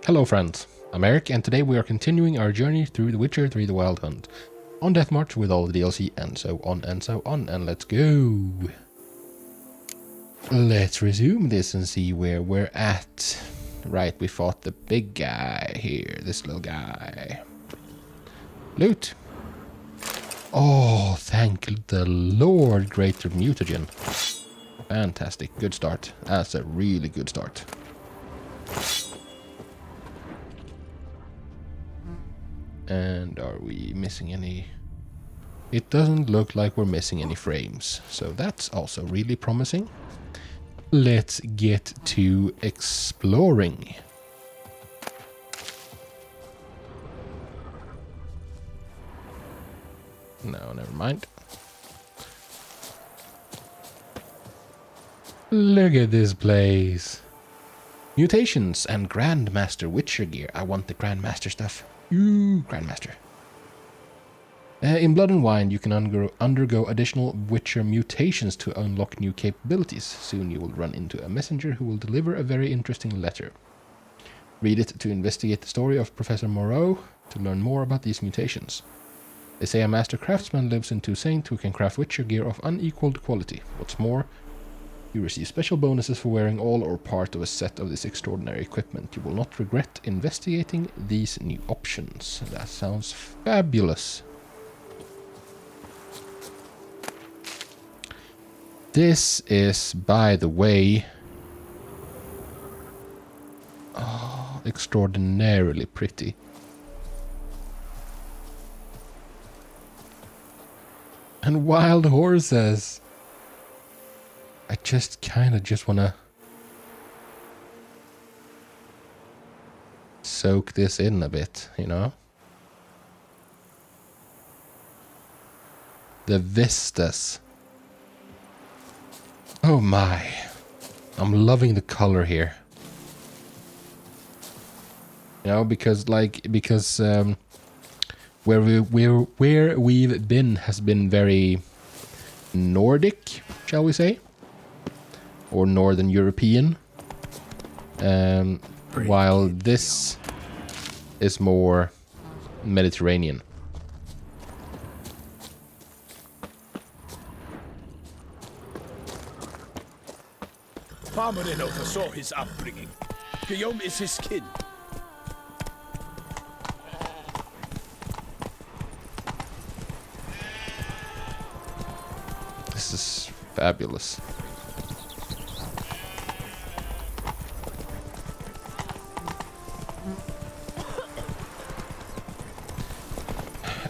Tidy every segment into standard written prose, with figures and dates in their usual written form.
Hello friends, I'm Eric and today we are continuing our journey through The Witcher 3 The Wild Hunt on Death March with all the DLC and so on and so on, and let's go! Let's resume this and see where we're at. Right, we fought the big guy here, this little guy. Loot! Oh, thank the Lord, greater mutagen. Fantastic, good start. That's a really good start. And are we missing any? It doesn't look like we're missing any frames, so that's also really promising. Let's get to exploring. No, never mind. Look at this place. Mutations and Grandmaster Witcher gear. I want the Grandmaster stuff. Ooh, Grandmaster. In Blood and Wine, you can undergo additional Witcher mutations to unlock new capabilities. Soon you will run into a messenger who will deliver a very interesting letter. Read it to investigate the story of Professor Moreau to learn more about these mutations. They say a master craftsman lives in Toussaint who can craft Witcher gear of unequaled quality. What's more, you receive special bonuses for wearing all or part of a set of this extraordinary equipment. You will not regret investigating these new options. That sounds fabulous. This is, by the way, extraordinarily pretty. And wild horses. I just kind of just want to soak this in a bit, you know? The vistas. Oh my. I'm loving the color here. You know, because where we've been has been very Nordic, shall we say? Or Northern European, while this is more Mediterranean. Farmer oversaw his upbringing. Guillaume is his kin. This is fabulous.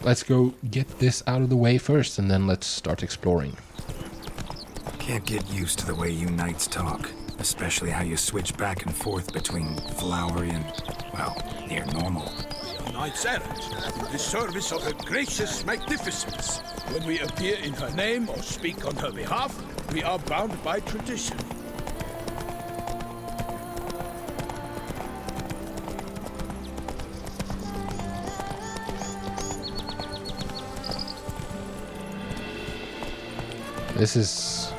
Let's go get this out of the way first, and then let's start exploring. Can't get used to the way you knights talk, especially how you switch back and forth between flowery and, well, near normal. We are knights errant, in the service of her gracious magnificence. When we appear in her name or speak on her behalf, we are bound by tradition. This is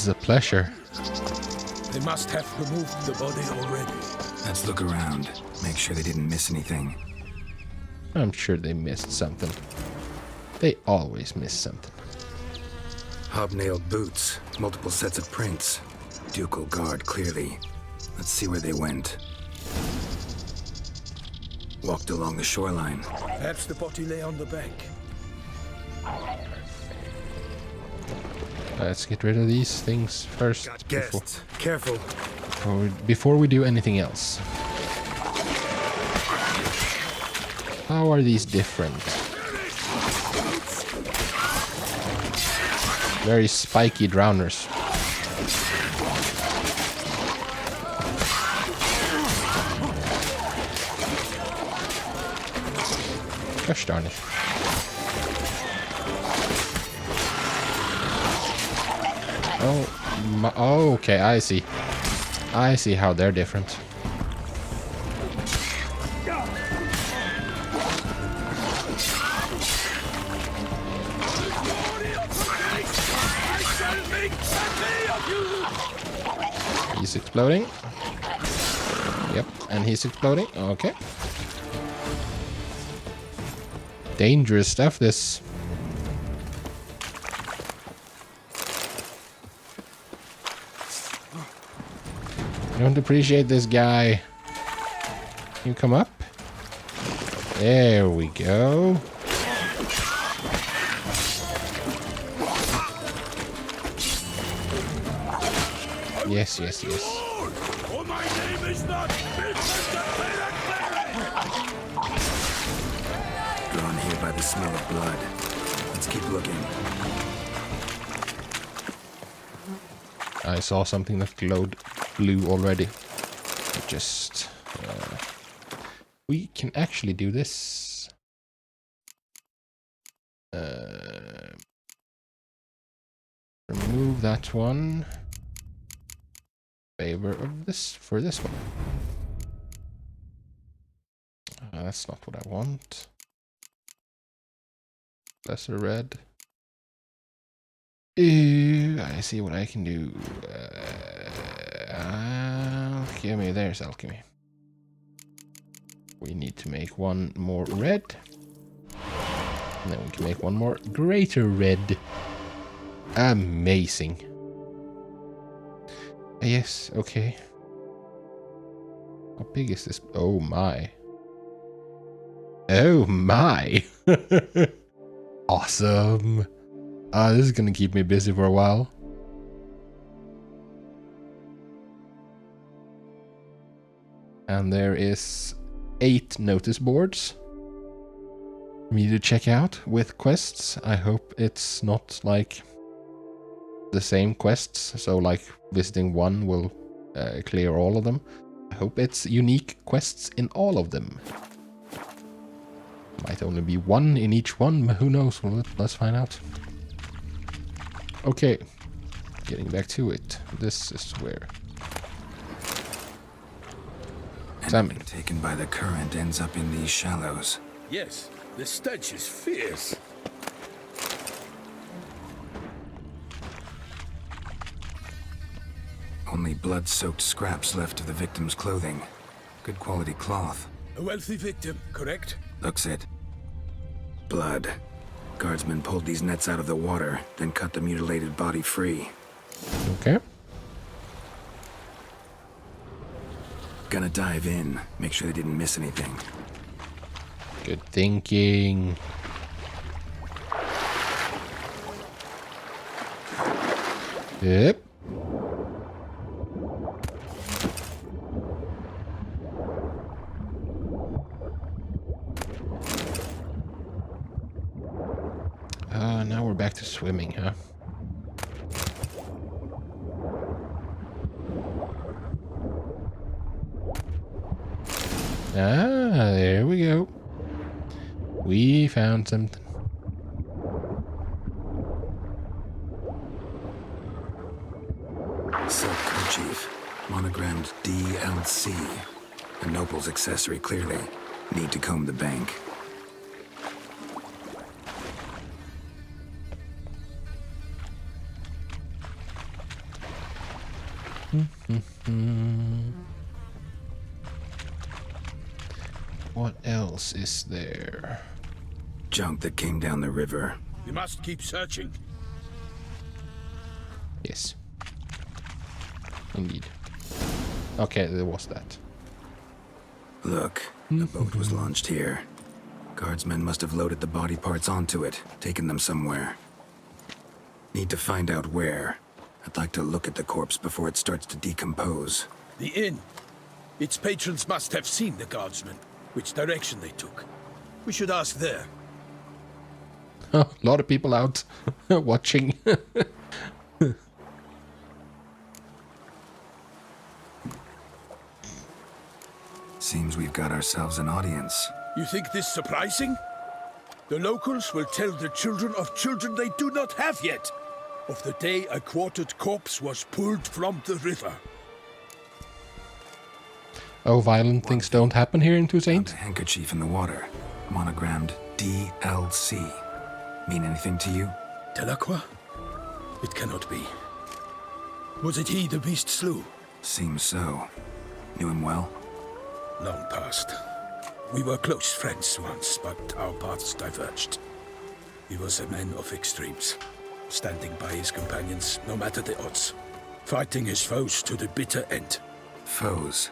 a pleasure. They must have removed the body already. Let's look around, make sure they didn't miss anything. I'm sure they missed something. They always miss something. Hobnailed boots, multiple sets of prints. Ducal guard, clearly. Let's see where they went. Walked along the shoreline. Perhaps the body lay on the bank. Let's get rid of these things first. Got guests. Careful. Before we do anything else. How are these different? Very spiky drowners. Gosh darn it. Oh, okay, I see. I see how they're different. He's exploding. Yep, and he's exploding. Okay. Dangerous stuff, this. I don't appreciate this guy. Can you come up? There we go. Yes, yes, yes. Oh, my name is not Beast of Beauclair. Drawn here by the smell of blood. Let's keep looking. I saw something that glowed blue already. Just... we can actually do this. Remove that one. Favor of this for this one. That's not what I want. Lesser red. I see what I can do. Alchemy, there's alchemy. We need to make one more red. And then we can make one more greater red. Amazing. Yes, okay. How big is this? Oh my. Oh my. Awesome. This is gonna keep me busy for a while. And there is 8 notice boards for me to check out with quests. I hope it's not like the same quests, so like visiting one will clear all of them. I hope it's unique quests in all of them. Might only be one in each one, but who knows? Well, let's find out. Okay, getting back to it. This is where salmon taken by the current ends up in these shallows. Yes, the stench is fierce. Only blood-soaked scraps left of the victim's clothing. Good quality cloth. A wealthy victim, correct? Looks it. Blood. Guardsmen pulled these nets out of the water, then cut the mutilated body free. Okay. Gonna dive in, make sure they didn't miss anything. Good thinking. Yep. Now we're back to swimming, huh? There we go. We found something. Silk kerchief, monogrammed DLC. A noble's accessory, clearly. Need to comb the bank. What else is there? Junk that came down the river. We must keep searching. Yes. Indeed. Okay, there was that. Look, the boat was launched here. Guardsmen must have loaded the body parts onto it, taken them somewhere. Need to find out where. I'd like to look at the corpse before it starts to decompose. The inn. Its patrons must have seen the guardsmen. Which direction they took. We should ask there. A lot of people out watching. Seems we've got ourselves an audience. You think this surprising? The locals will tell the children of children they do not have yet. Of the day a quartered corpse was pulled from the river. Oh, violent things don't happen here in Toussaint? Found a handkerchief in the water. Monogrammed DLC. Mean anything to you? Delacroix? It cannot be. Was it he the beast slew? Seems so. Knew him well? Long past. We were close friends once, but our paths diverged. He was a man of extremes, standing by his companions no matter the odds, fighting his foes to the bitter end. Foes?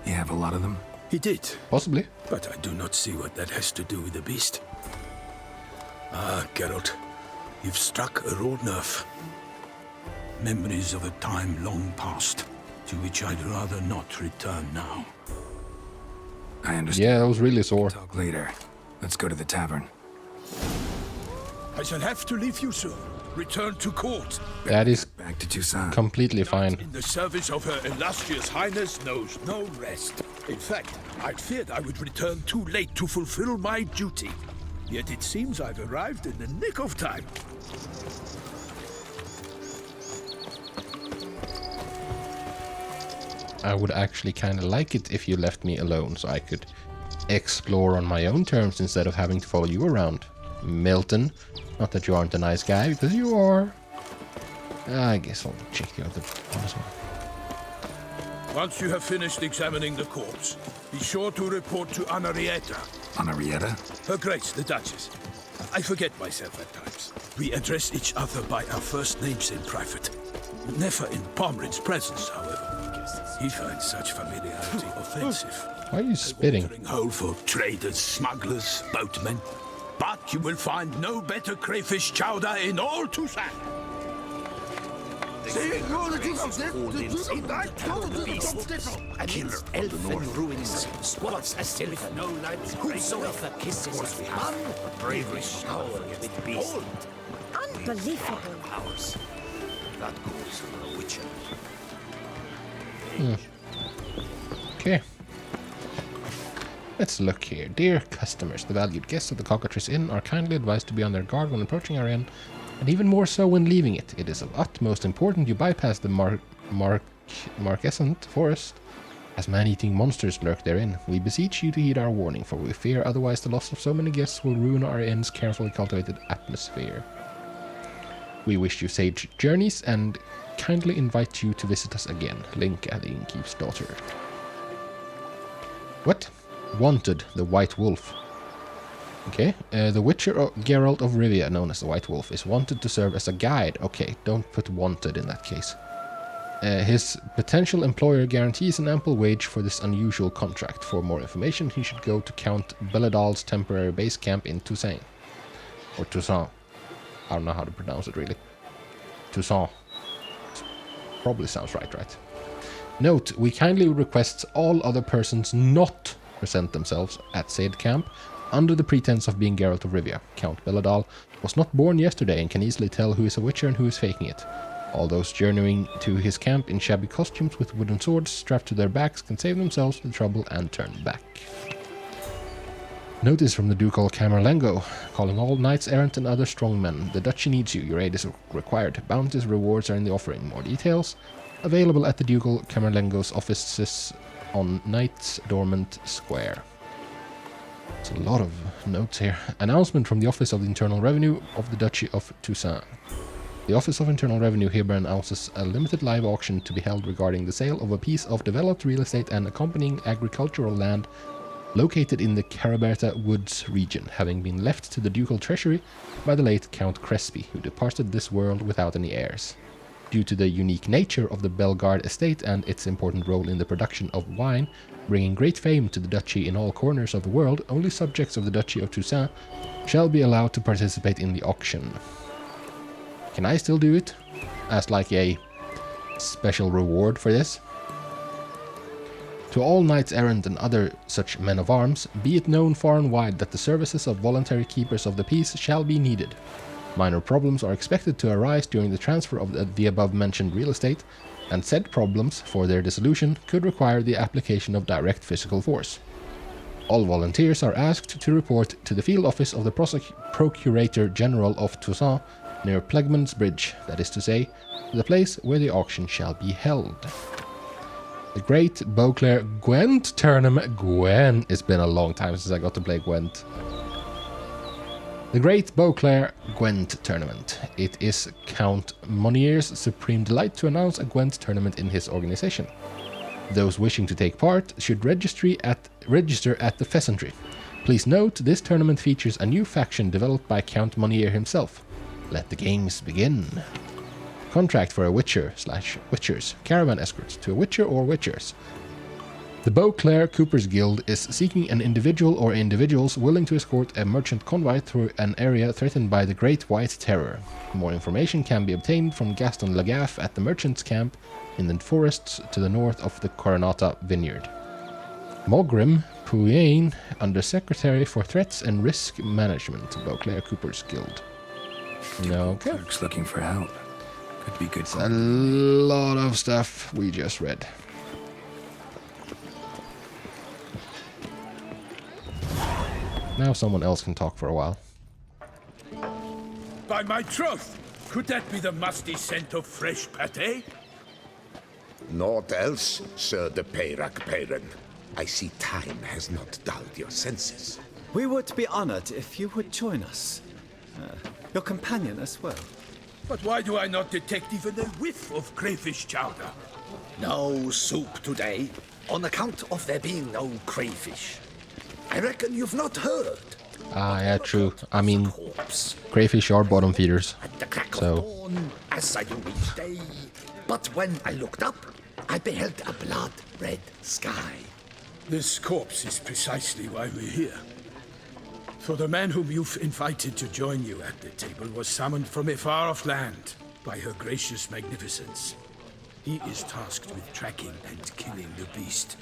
You have a lot of them? He did, Possibly. but I do not see what that has to do with the beast. Ah, Geralt, you've struck a raw nerve. Memories of a time long past, to which I'd rather not return now. I understand. Yeah, that was really sore. Talk later. Let's go to the tavern. I shall have to leave you soon. Return to court. That is Back to Toussaint. completely fine. In the service of Her Illustrious Highness knows no rest. In fact, I feared I would return too late to fulfill my duty. Yet it seems I've arrived in the nick of time. I would actually kind of like it if you left me alone so I could explore on my own terms instead of having to follow you around. Milton. Not that you aren't a nice guy, because you are. I guess I'll check the other one as well. Once you have finished examining the corpse, be sure to report to Anarietta. Anarietta? Her Grace, the Duchess. I forget myself at times. We address each other by our first names in private. Never in Pomrin's presence, however. He finds such familiarity offensive. Why are you spitting? Watering hole for traders, smugglers, boatmen. But you will find no better crayfish chowder in all Toussaint. Against elfin ruins, squads assail no light. Whosoever kisses his man, bravery shower with beast. Unbelievable. Powers. That calls for a witcher. Okay. Let's look here. Dear customers, the valued guests of the Cockatrice Inn are kindly advised to be on their guard when approaching our inn, and even more so when leaving it. It is of utmost importance you bypass the Marquescent Forest, as man-eating monsters lurk therein. We beseech you to heed our warning, for we fear otherwise the loss of so many guests will ruin our inn's carefully cultivated atmosphere. We wish you safe journeys and kindly invite you to visit us again. Link at the Innkeep's Daughter. What? Wanted, the White Wolf. Okay, the Witcher Geralt of Rivia, known as the White Wolf, is wanted to serve as a guide. Okay, don't put wanted in that case. His potential employer guarantees an ample wage for this unusual contract. For more information, he should go to Count Belladal's temporary base camp in Toussaint. Or Toussaint. I don't know how to pronounce it really. Toussaint. Probably sounds right? Note, we kindly request all other persons not present themselves at said camp under the pretense of being Geralt of Rivia. Count Belladal was not born yesterday and can easily tell who is a witcher and who is faking it. All those journeying to his camp in shabby costumes with wooden swords strapped to their backs can save themselves the trouble and turn back. Notice from the Ducal Camerlengo, calling all knights errant and other strong men. The duchy needs you, your aid is required. Bounties rewards are in the offering. More details available at the Ducal Camerlengo's offices on Knights Dormant Square. It's a lot of notes here. Announcement from the Office of the Internal Revenue of the Duchy of Toussaint. The Office of Internal Revenue hereby announces a limited live auction to be held regarding the sale of a piece of developed real estate and accompanying agricultural land located in the Caraberta Woods region, having been left to the ducal treasury by the late Count Crespi, who departed this world without any heirs. Due to the unique nature of the Bellegarde estate and its important role in the production of wine, bringing great fame to the duchy in all corners of the world, only subjects of the Duchy of Toussaint shall be allowed to participate in the auction. Can I still do it? As like a special reward for this? To all knights errant and other such men of arms, be it known far and wide that the services of voluntary keepers of the peace shall be needed. Minor problems are expected to arise during the transfer of the above-mentioned real estate, and said problems, for their dissolution, could require the application of direct physical force. All volunteers are asked to report to the field office of the Procurator General of Toussaint near Plegmund's Bridge, that is to say, the place where the auction shall be held. The Great Beauclair Gwent Tournament. Gwent. It's been a long time since I got to play Gwent. The Great Beauclair Gwent Tournament. It is Count Monier's supreme delight to announce a Gwent tournament in his organization. Those wishing to take part should register at the Pheasantry. Please note, this tournament features a new faction developed by Count Monnier himself. Let the games begin. Contract for a Witcher/Witchers. Caravan escorts to a Witcher or Witchers. The Beauclair Coopers Guild is seeking an individual or individuals willing to escort a merchant convoy through an area threatened by the Great White Terror. More information can be obtained from Gaston Lagaffe at the merchant's camp in the forests to the north of the Coronata Vineyard. Mogrim Puyain, Under-Secretary for Threats and Risk Management, Beauclair Coopers Guild. Okay. Clerks looking for help. Could be good. A lot of stuff we just read. Now someone else can talk for a while. By my troth, could that be the musty scent of fresh pâté? Naught else, Sir de Peyrac-Peyran. I see time has not dulled your senses. We would be honored if you would join us. Your companion as well. But why do I not detect even a whiff of crayfish chowder? No soup today, on account of there being no crayfish. I reckon you've not heard. Ah, yeah, true. I mean, Corpse crayfish are bottom feeders. at the crack So- of dawn, as I do each day. But when I looked up, I beheld a blood-red sky. This corpse is precisely why we're here. For the man whom you've invited to join you at the table was summoned from a far-off land by her gracious magnificence. He is tasked with tracking and killing the beast.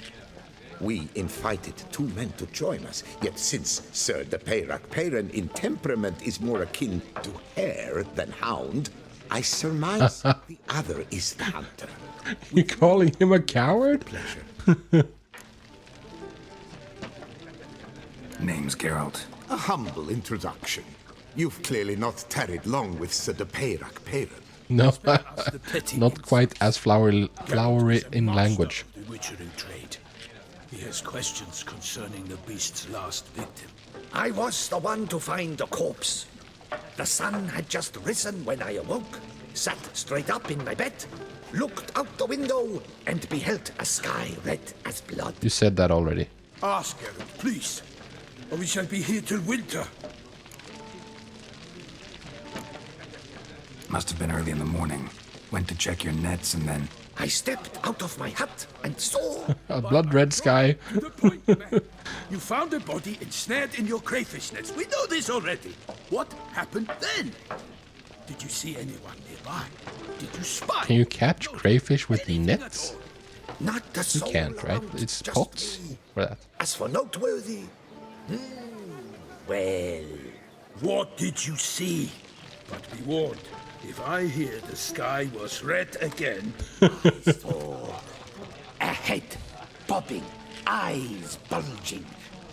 We invited two men to join us, yet since Sir de Peyrac-Peyran in temperament is more akin to hare than hound, I surmise the other is the hunter. You calling him a coward? Pleasure. Name's Geralt. A humble introduction. You've clearly not tarried long with Sir de Peyrac-Peyran. No, The petty not quite as flowery Geralt is a in master language. of the witchering trade. He has questions concerning the beast's last victim. I was the one to find the corpse. The sun had just risen when I awoke, sat straight up in my bed, looked out the window, and beheld a sky red as blood. You said that already. Ask Geralt, please, or we shall be here till winter. Must have been early in the morning. Went to check your nets and then... I stepped out of my hut and saw... A blood-red sky. To the point, man. You found a body ensnared in your crayfish nets. We know this already. What happened then? Did you see anyone nearby? Did you spy? Can you catch crayfish with Anything at nets? all? Not a You soul can't, right? around, It's just pots me. for that. As for noteworthy... well... What did you see? But be warned, if I hear the sky was red again, I saw a head bobbing, eyes bulging,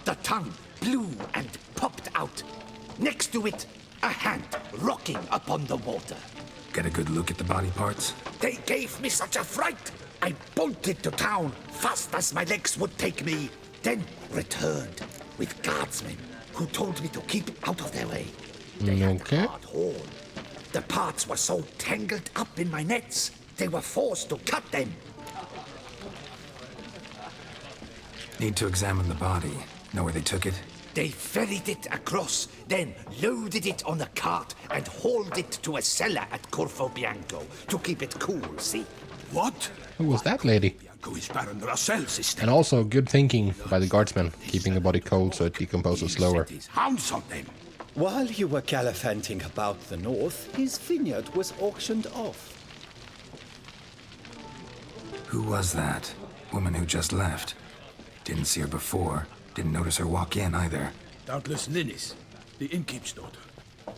the tongue blue and popped out. Next to it, a hand rocking upon the water. Get a good look at the body parts? They gave me such a fright. I bolted to town fast as my legs would take me, then returned with guardsmen who told me to keep out of their way. They had Okay. a hard horn. The parts were so tangled up in my nets, they were forced to cut them. Need to examine the body. Know where they took it? They ferried it across, then loaded it on a cart and hauled it to a cellar at Corfo Bianco to keep it cool, see? what? Who was that lady? Bianco is Baron Russell's estate. And also good thinking by the guardsmen, keeping the body cold so it decomposes slower. Set his hounds on them. While you were gallivanting about the north, his vineyard was auctioned off. Who was that? Woman who just left. Didn't see her before. Didn't notice her walk in either. Doubtless Ninnis, the innkeep's daughter.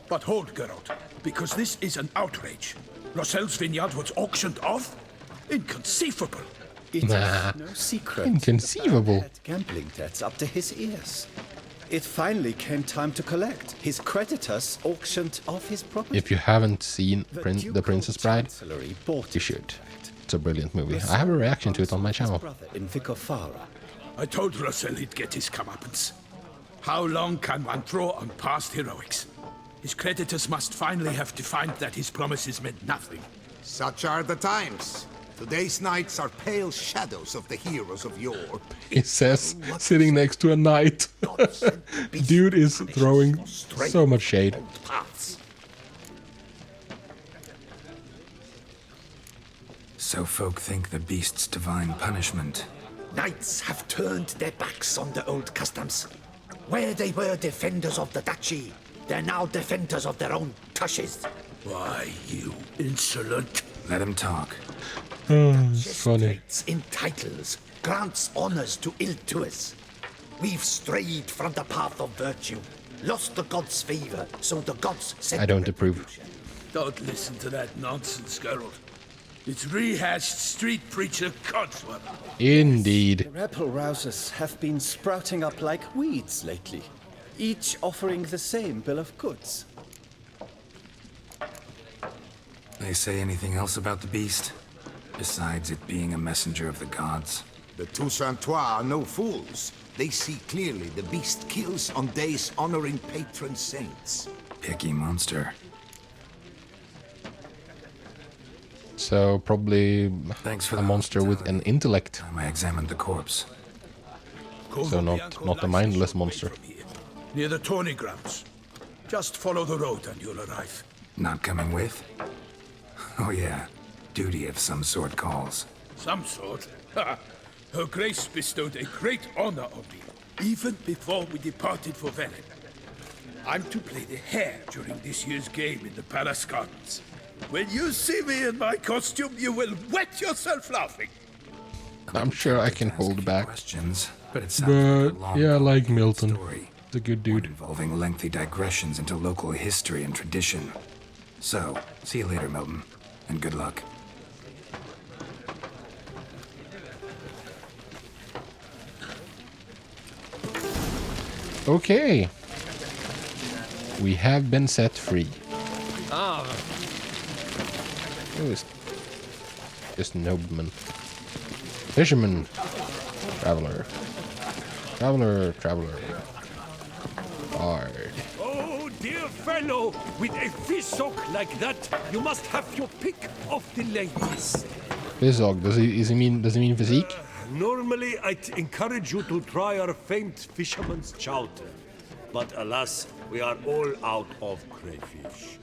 But hold, Geralt, because this is an outrage. Russell's vineyard was auctioned off? Inconceivable. It Nah. is no secret. Inconceivable. The baron had gambling debts up to his ears. It finally came time to collect. His creditors auctioned off his property. If you haven't seen The Ducal Princess Bride, Chancellery bought you it. should. It's a brilliant movie. I have a reaction to it on my His channel. brother in Vicofara. I told Russell he'd get his comeuppance. How long can one draw on past heroics? His creditors must finally have defined that his promises meant nothing. Such are the times. Today's knights are pale shadows of the heroes of yore. He says, sitting next to a knight. Dude is throwing so much shade. So folk think the beast's divine punishment. Knights have turned their backs on the old customs. Where they were defenders of the duchy, they're now defenders of their own tushes. Why, you insolent? Let him talk. It's funny. Magistrates in titles grants honors to ill-doers. We've strayed from the path of virtue, lost the gods' favor, so the gods sent I don't approve. Don't listen to that nonsense, Geralt. It's rehashed street preacher codswallop. Indeed. Rebel rousers have been sprouting up like weeds lately, each offering the same bill of goods. They say anything else about the beast? Besides it being a messenger of the gods? The Toussaint are no fools. They see clearly the beast kills on days honoring patron saints. Picky monster. So probably Thanks for a the monster with an intellect. Time I examined the corpse. So not a mindless monster. Near the tourney grounds. Just follow the road and you'll arrive. Not coming with? Oh yeah, duty of some sort calls. Some sort. Ha! Her Grace bestowed a great honor on me, even before we departed for Vineyard. I'm to play the hare during this year's game in the Palace Gardens. When you see me in my costume, you will wet yourself laughing. I'm sure I can hold back. Questions, but it sounds But yeah, like Milton. He's a good dude. Involving lengthy digressions into local history and tradition. So, see you later, Milton, and good luck. Okay. We have been set free. Who is this nobleman? Fisherman. Traveler. Traveler. Bard. Oh, dear fellow, with a fishhook like that, you must have your pick of the ladies. Fishhook, does he mean physique? Normally, I'd encourage you to try our famed fisherman's chowder. But alas, we are all out of crayfish.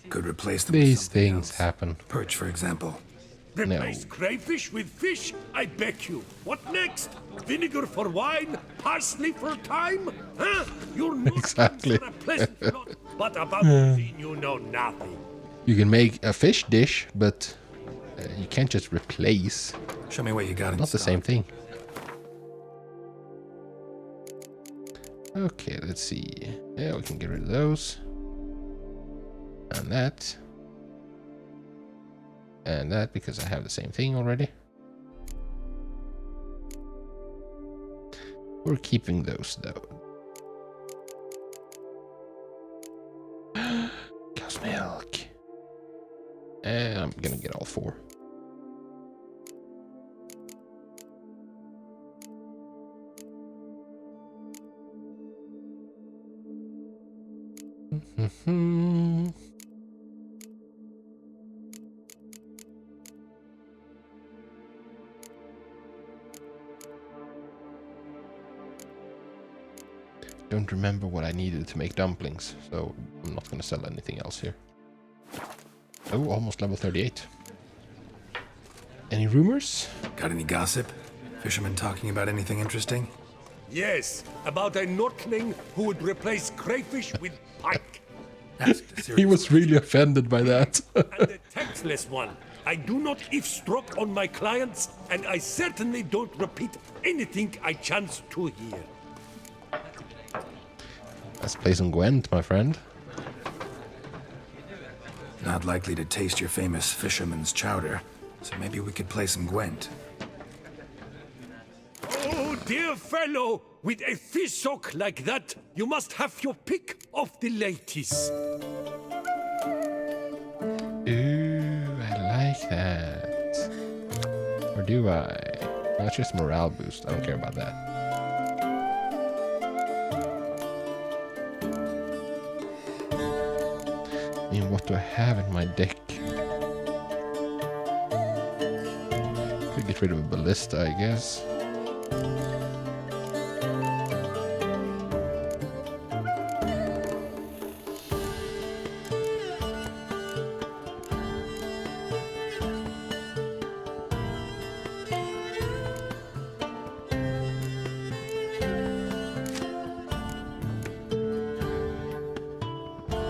Could replace them with These something things else. happen. Perch, for example. Replace crayfish with fish? I beg you. What next? Vinegar for wine? Parsley for thyme? Huh? You're not Exactly. a pleasant lot, but about cuisine you know nothing. You can make a fish dish, but you can't just replace. Show me what you got in Not the stock. same thing. Okay, let's see. Yeah, we can get rid of those. And that. And that, because I have the same thing already. We're keeping those, though. Cow's milk. And I'm gonna get all 4. Don't remember what I needed to make dumplings, so I'm not going to sell anything else here. Oh, almost level 38. Any rumors? Got any gossip? Fishermen talking about anything interesting? Yes, about a Nordling who would replace crayfish with pike. Asked a He serious was really offended by that. And the tactless one. I do not eavesdrop on my clients, and I certainly don't repeat anything I chance to hear. Let's play some Gwent, my friend. Not likely to taste your famous fisherman's chowder, so maybe we could play some Gwent. Oh, dear fellow, with a fishhook like that, you must have your pick of the ladies. Ooh, I like that. Or do I? That's just morale boost. I don't care about that. I mean, what do I have in my deck? Could get rid of a ballista, I guess.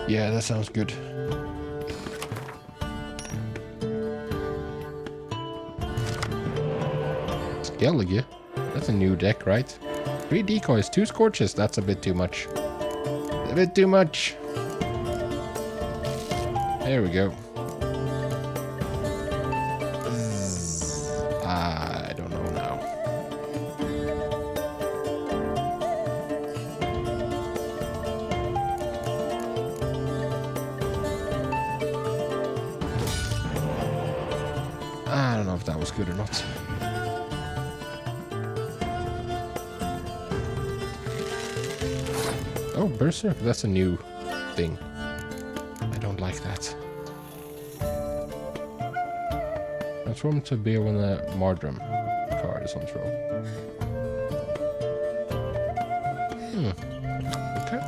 Yeah, that sounds good. Skellige? That's a new deck, right? 3 decoys, 2 scorches. That's a bit too much. A bit too much. There we go. I don't know now. I don't know if that was good or not. Oh, Berserk, that's a new thing. I don't like that. Transform to bear when the Mardrum card is on throw. Okay.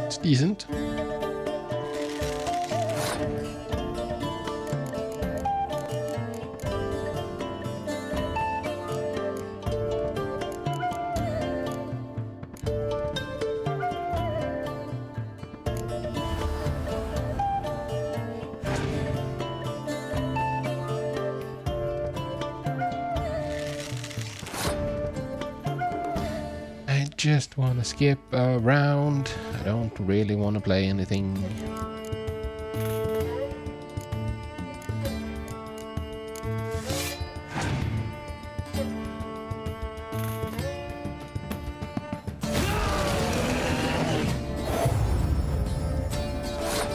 It's decent. Just want to skip around. I don't really want to play anything.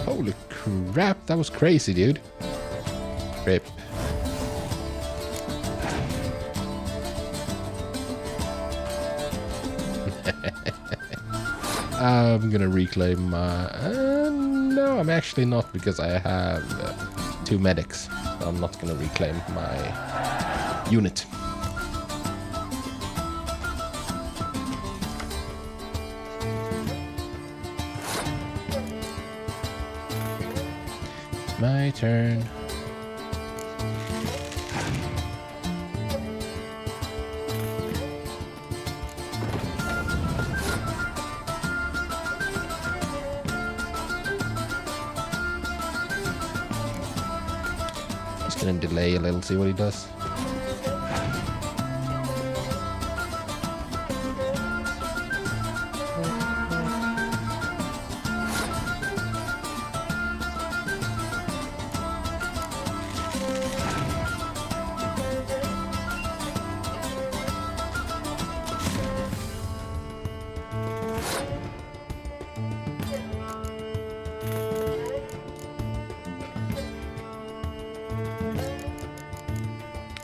Holy crap, that was crazy, dude. Rip. I'm gonna reclaim my... no, I'm actually not, because I have 2 medics. So I'm not gonna reclaim my unit. My turn. Gonna delay a little, see what he does.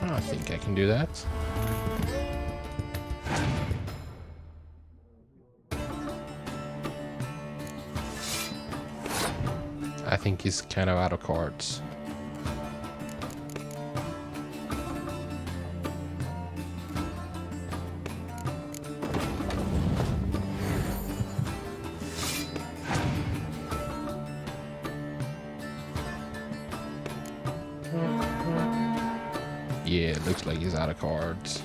I think I can do that. I think he's kind of out of cards. Yeah, it looks like he's out of cards.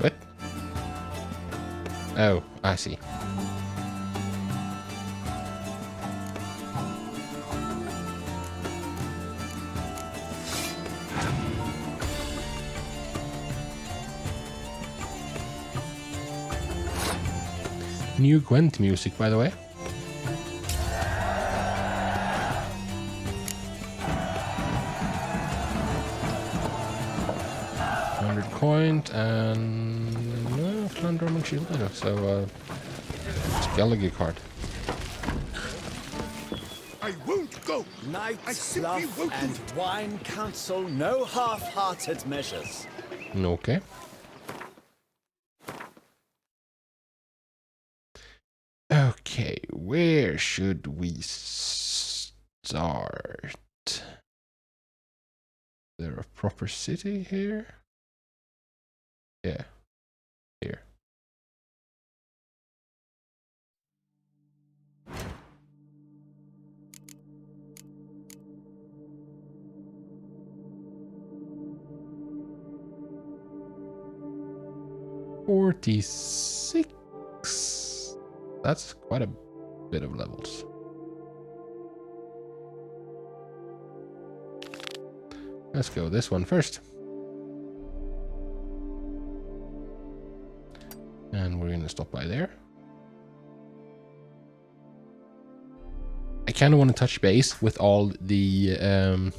What? Oh, I see. New Gwent music, by the way. .100 and Plunder among Shield, so Skellige card. I won't go. I Knights, simply love, won't do and it. wine counsel no half-hearted measures. Okay. Okay, where should we start? Is there a proper city here? Yeah, here. $46. That's quite a bit of levels. Let's go this one first. And we're gonna stop by there. I kind of want to touch base with all the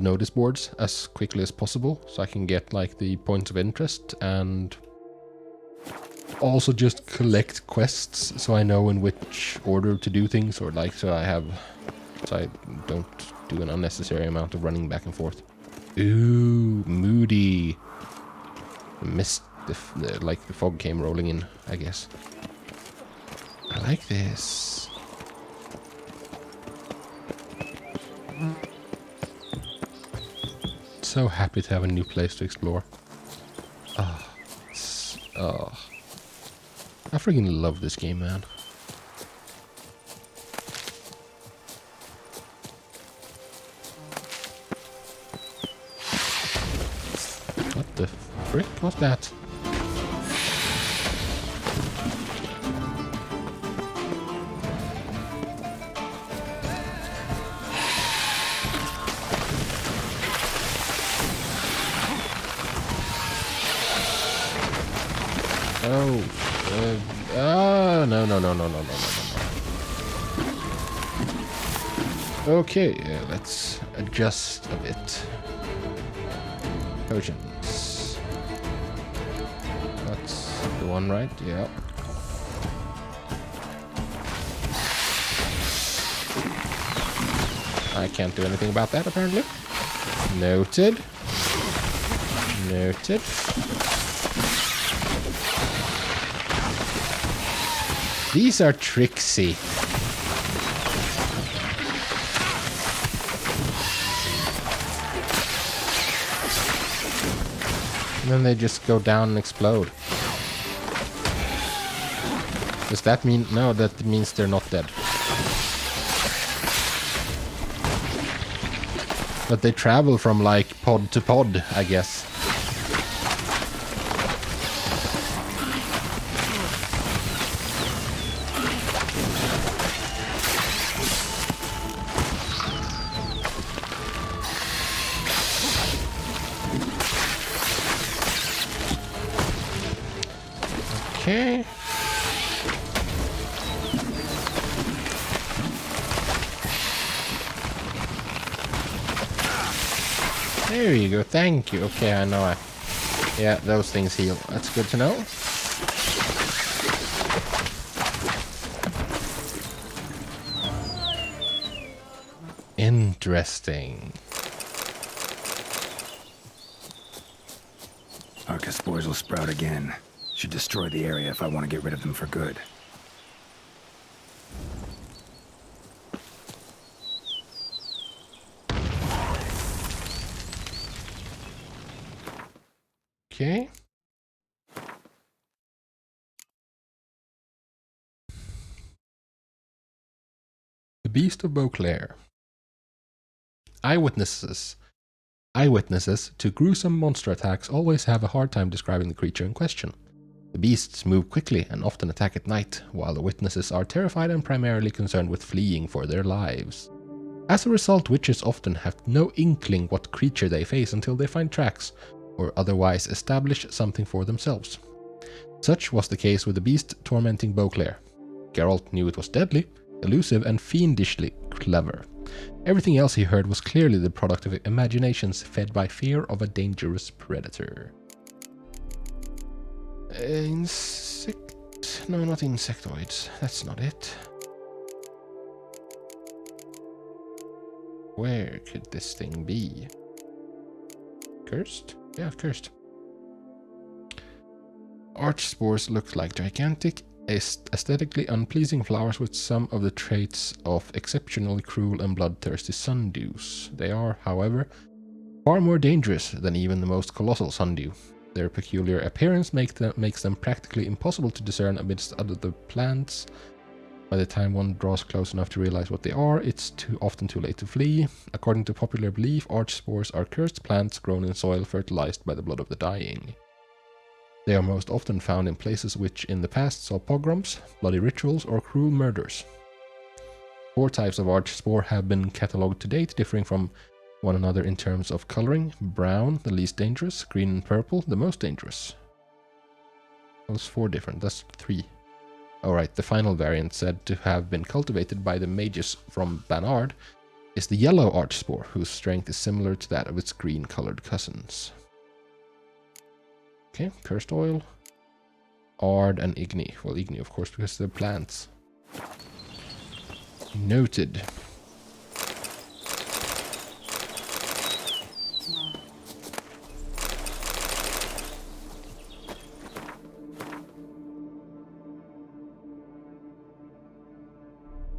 notice boards as quickly as possible, so I can get like the points of interest and also just collect quests, so I know in which order to do things, or like so I don't do an unnecessary amount of running back and forth. Ooh, moody. Missed like the fog came rolling in, I guess. I like this. So happy to have a new place to explore. Oh, I freaking love this game, man. What the frick was that? No. Okay, let's adjust a bit. Potions. That's the one, right? Yeah. I can't do anything about that, apparently. Noted. Noted. These are tricksy. And then they just go down and explode. Does that mean... No, that means they're not dead. But they travel from like pod to pod, I guess. Okay. There you go, thank you. Okay, I know. Yeah, those things heal. That's good to know. Interesting. Arcus spores will sprout again. Should destroy the area if I want to get rid of them for good. Okay. The Beast of Beauclair. Eyewitnesses to gruesome monster attacks always have a hard time describing the creature in question. The beasts move quickly and often attack at night, while the witnesses are terrified and primarily concerned with fleeing for their lives. As a result, witches often have no inkling what creature they face until they find tracks, or otherwise establish something for themselves. Such was the case with the beast tormenting Beauclair. Geralt knew it was deadly, elusive and fiendishly clever. Everything else he heard was clearly the product of imaginations fed by fear of a dangerous predator. No, not insectoids. That's not it. Where could this thing be? Cursed? Yeah, cursed. Arch spores look like gigantic, aesthetically unpleasing flowers with some of the traits of exceptionally cruel and bloodthirsty sundews. They are, however, far more dangerous than even the most colossal sundew. Their peculiar appearance makes them practically impossible to discern amidst other plants. By the time one draws close enough to realize what they are, it's often too late to flee. According to popular belief, arch spores are cursed plants grown in soil fertilized by the blood of the dying. They are most often found in places which in the past saw pogroms, bloody rituals, or cruel murders. 4 types of arch spore have been catalogued to date, differing from one another in terms of coloring. Brown, the least dangerous. Green and purple, the most dangerous. Those 4 different, that's 3. Alright, the final variant, said to have been cultivated by the mages from Banard, is the yellow arch spore, whose strength is similar to that of its green-colored cousins. Okay, cursed oil, Ard, and Igni. Well, Igni, of course, because they're plants. Noted.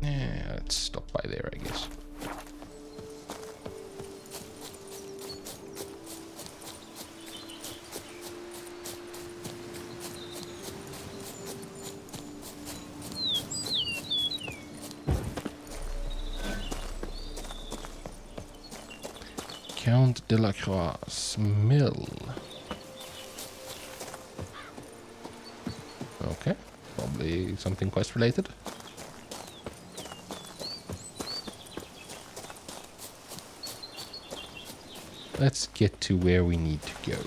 Yeah, let's stop by there, I guess. Count Delacroix's mill. Okay, probably something quest related. Let's get to where we need to go.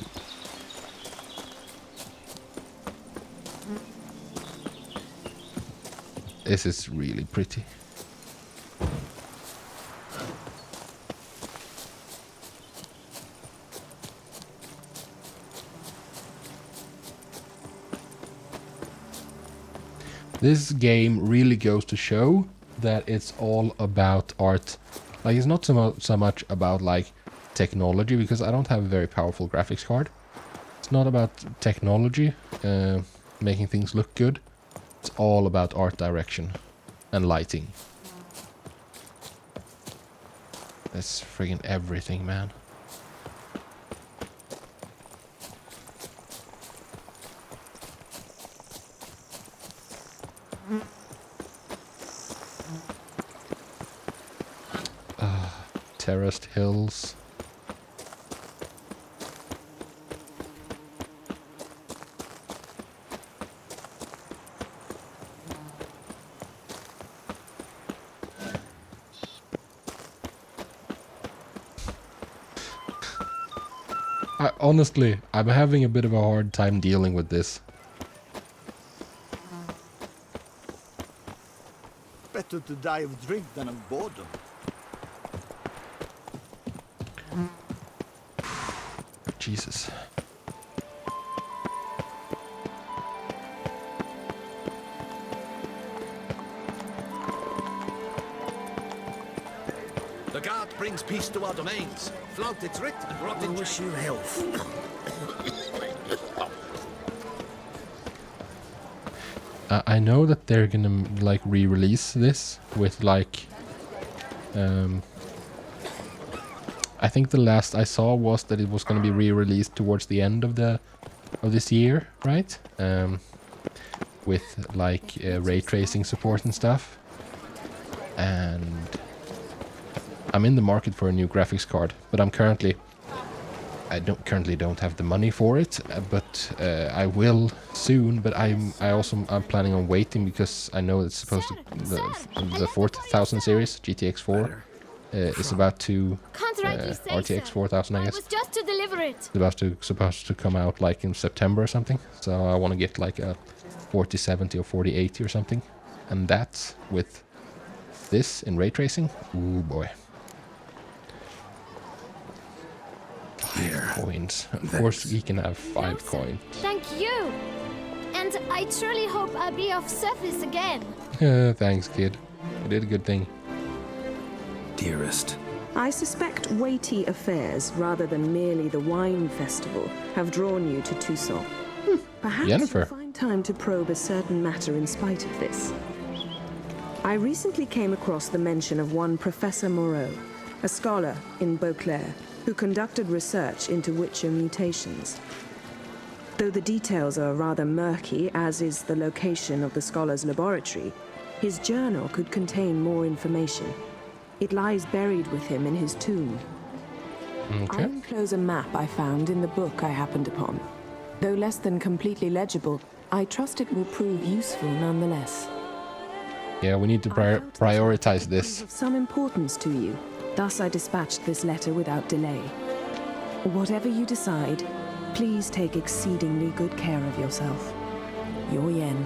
This is really pretty. This game really goes to show that it's all about art. Like, it's not so much about like technology, because I don't have a very powerful graphics card. It's not about technology making things look good. It's all about art direction and lighting. That's friggin' everything, man. Terraced hills. Honestly, I'm having a bit of a hard time dealing with this. Better to die of drink than of boredom. Jesus. The guard brings peace to our domains. Flout its writ and rot in wish you health. I know that they're gonna like re-release this with like I think the last I saw was that it was gonna be re-released towards the end of this year, right? With like ray tracing support and stuff. And I'm in the market for a new graphics card, but I don't have the money for it, but I will soon. But I'm planning on waiting, because I know it's supposed to the 4000 series GTX 4 is about to RTX 4000, I guess. I was just to deliver it. It's supposed to come out like in September or something. So I want to get like a 4070 or 4080 or something, and that's with this in ray tracing. Ooh boy. Here. Coins. Of course, we can have 5 coins. Thank you. And I truly hope I'll be of service again. Thanks, kid. You did a good thing. Dearest, I suspect weighty affairs, rather than merely the wine festival, have drawn you to Toussaint. Perhaps Jennifer. you'll find time to probe a certain matter in spite of this. I recently came across the mention of one Professor Moreau, a scholar in Beauclair, who conducted research into Witcher mutations. Though the details are rather murky, as is the location of the scholar's laboratory, his journal could contain more information. It lies buried with him in his tomb. Okay. I'll enclose a map I found in the book I happened upon. Though less than completely legible, I trust it will prove useful nonetheless. Yeah, we need to prioritize this. Of some importance to you. Thus I dispatched this letter without delay. Whatever you decide, please take exceedingly good care of yourself. Your Yen.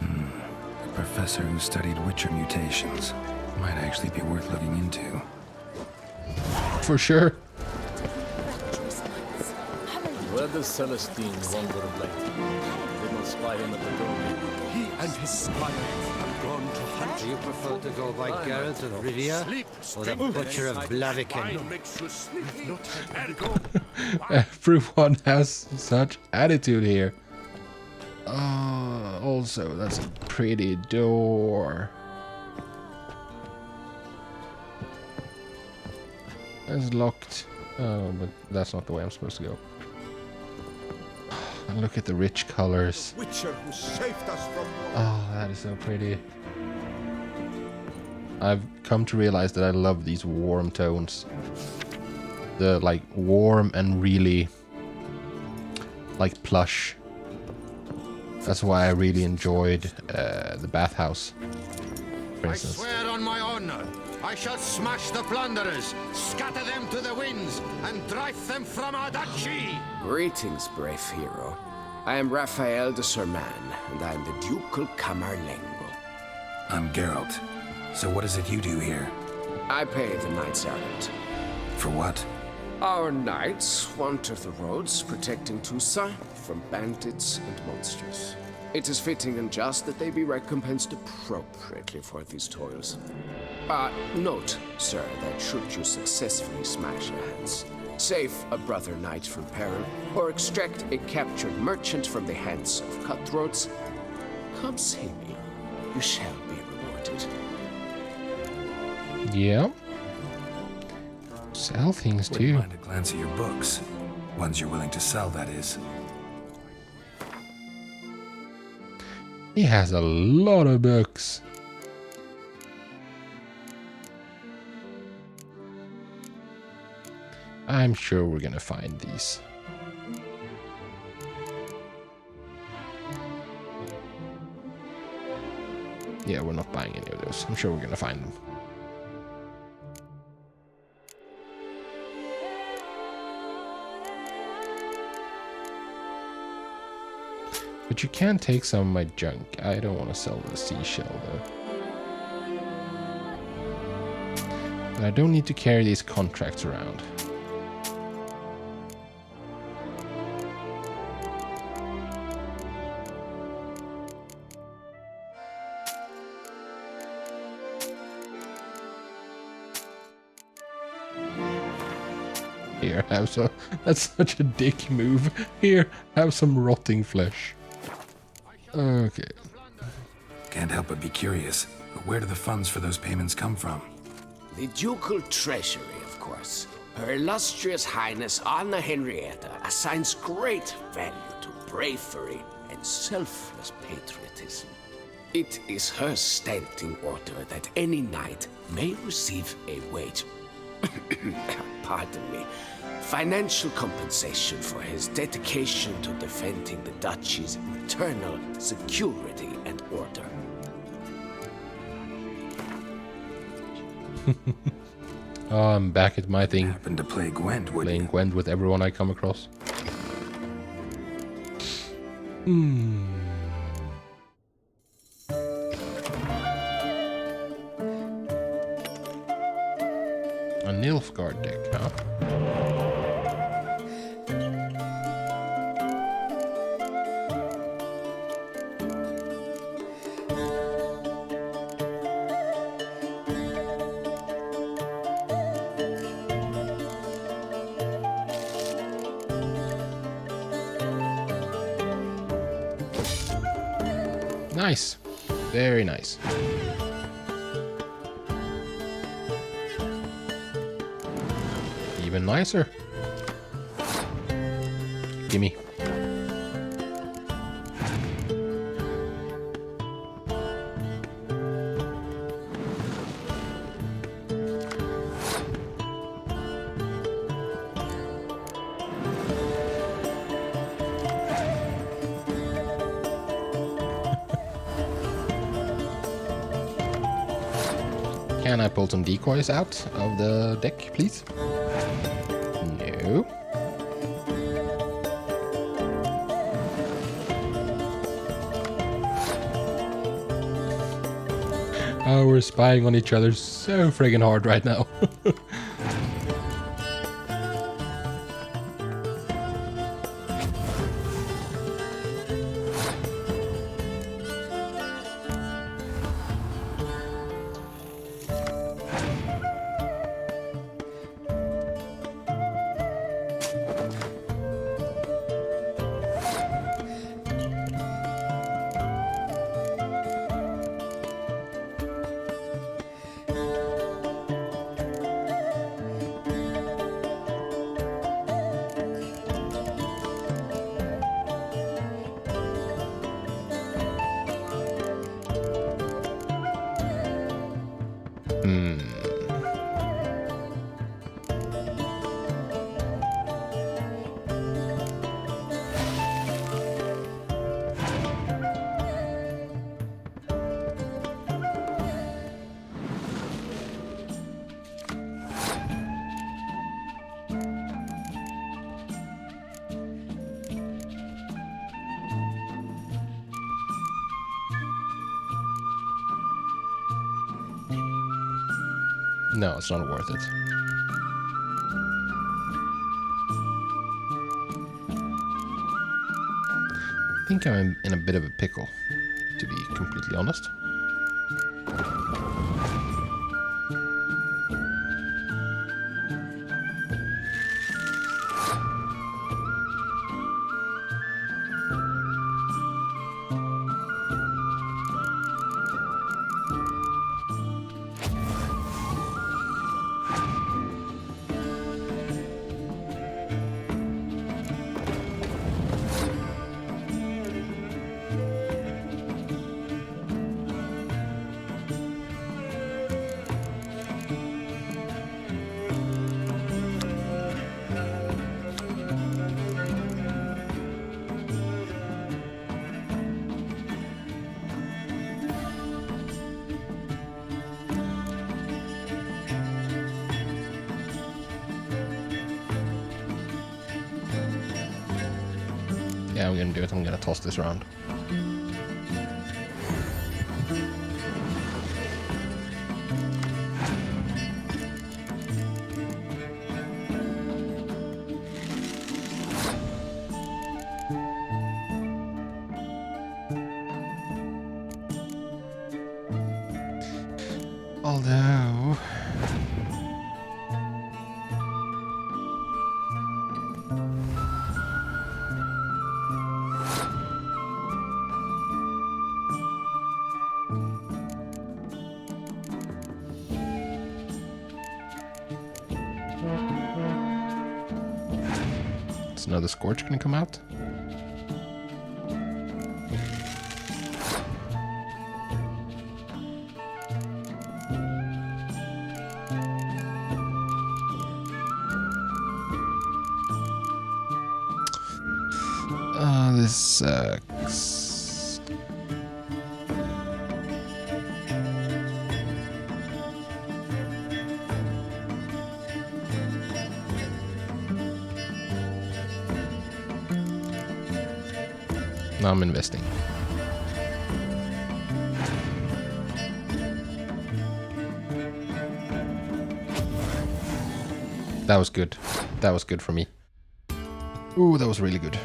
A professor who studied Witcher mutations. Might actually be worth looking into. For sure. Where does Celestine wander of late? Did not spy him at the door. He and his squire have gone to hunt. Do you prefer to go by Geralt of Rivia or the Butcher of Blaviken? Everyone has such attitude here. Also, that's a pretty door. It's locked. Oh, but that's not the way I'm supposed to go. And look at the rich colors. Witcher who saved us from war. Oh, that is so pretty. I've come to realize that I love these warm tones. The like warm and really like plush. That's why I really enjoyed the bathhouse, for instance. I swear on my honor, I shall smash the plunderers, scatter them to the winds, and drive them from our duchy! Greetings, brave hero. I am Raphael de Serman, and I am the Ducal Camarlengo. I'm Geralt. So what is it you do here? I pay the knights errant. For what? Our knights wander the roads, protecting Toussaint from bandits and monsters. It is fitting and just that they be recompensed appropriately for these toils. Note, sir, that should you successfully smash your hands, save a brother knight from peril, or extract a captured merchant from the hands of cutthroats, come see me. You shall be rewarded. Yeah. Sell things too. Wouldn't mind a glance at your books. Ones you're willing to sell, that is. He has a lot of books. I'm sure we're gonna find these. Yeah, we're not buying any of those. I'm sure we're gonna find them. But you can take some of my junk. I don't want to sell the seashell though. But I don't need to carry these contracts around. Here, have some. That's such a dick move. Here, have some rotting flesh. Okay. Can't help but be curious. But where do the funds for those payments come from? The ducal treasury, of course. Her illustrious highness Anna Henrietta assigns great value to bravery and selfless patriotism. It is her standing order that any knight may receive a wage. Pardon me. Financial compensation for his dedication to defending the duchy's internal security and order. Oh, I'm back at my thing. Happen to play Gwent, would Playing you? Gwent with everyone I come across. A Nilfgaard deck, huh? Nice. Very nice. Even nicer. Gimme. Can I pull some decoys out of the deck, please? No. Oh, we're spying on each other so friggin' hard right now. No, it's not worth it. I think I'm in a bit of a pickle, to be completely honest. Yeah, I'm gonna do it. I'm gonna toss this around. Although... Is another Scorch gonna come out? This sucks. Now I'm investing. That was good. That was good for me. Ooh, that was really good.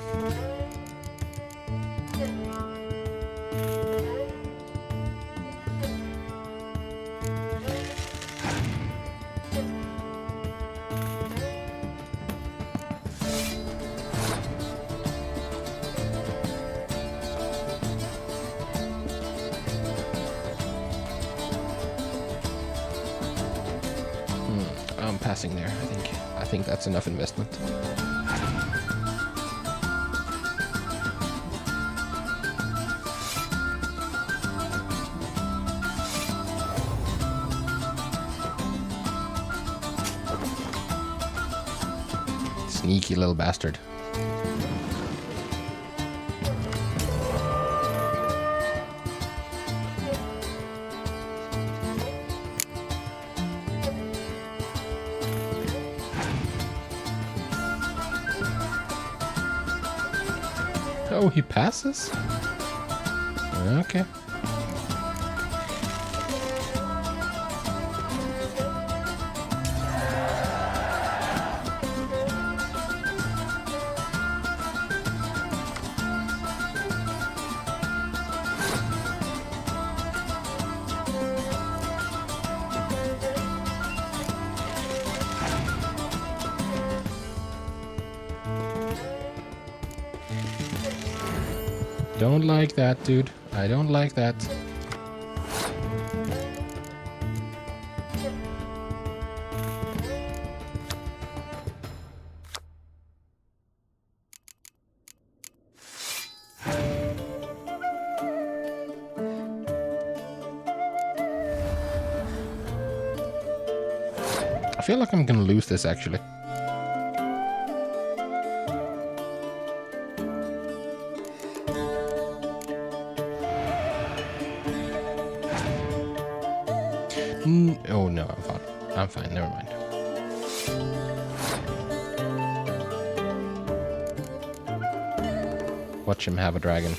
I'm passing there. I think that's enough investment. Sneaky little bastard. Oh, he passes? Okay. Don't like that, dude. I don't like that. I feel like I'm gonna lose this actually. Oh no, I'm fine. I'm fine, never mind. Watch him have a dragon.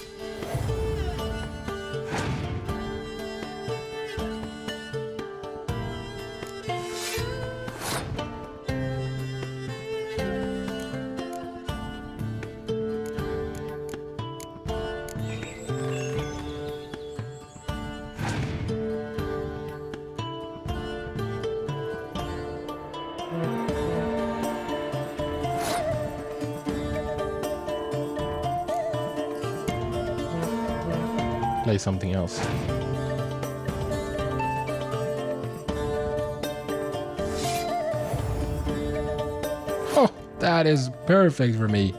Play something else. Oh, that is perfect for me.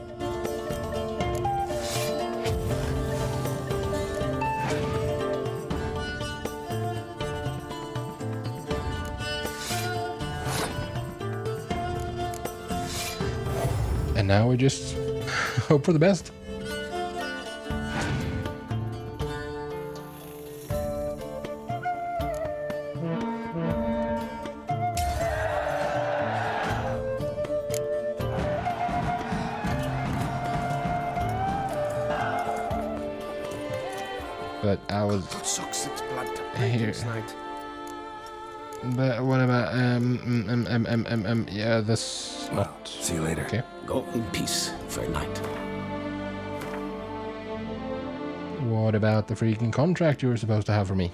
And now we just hope for the best. But I was here. But what about yeah, this not. See you later. Okay. Go in peace for a night. What about the freaking contract you were supposed to have for me?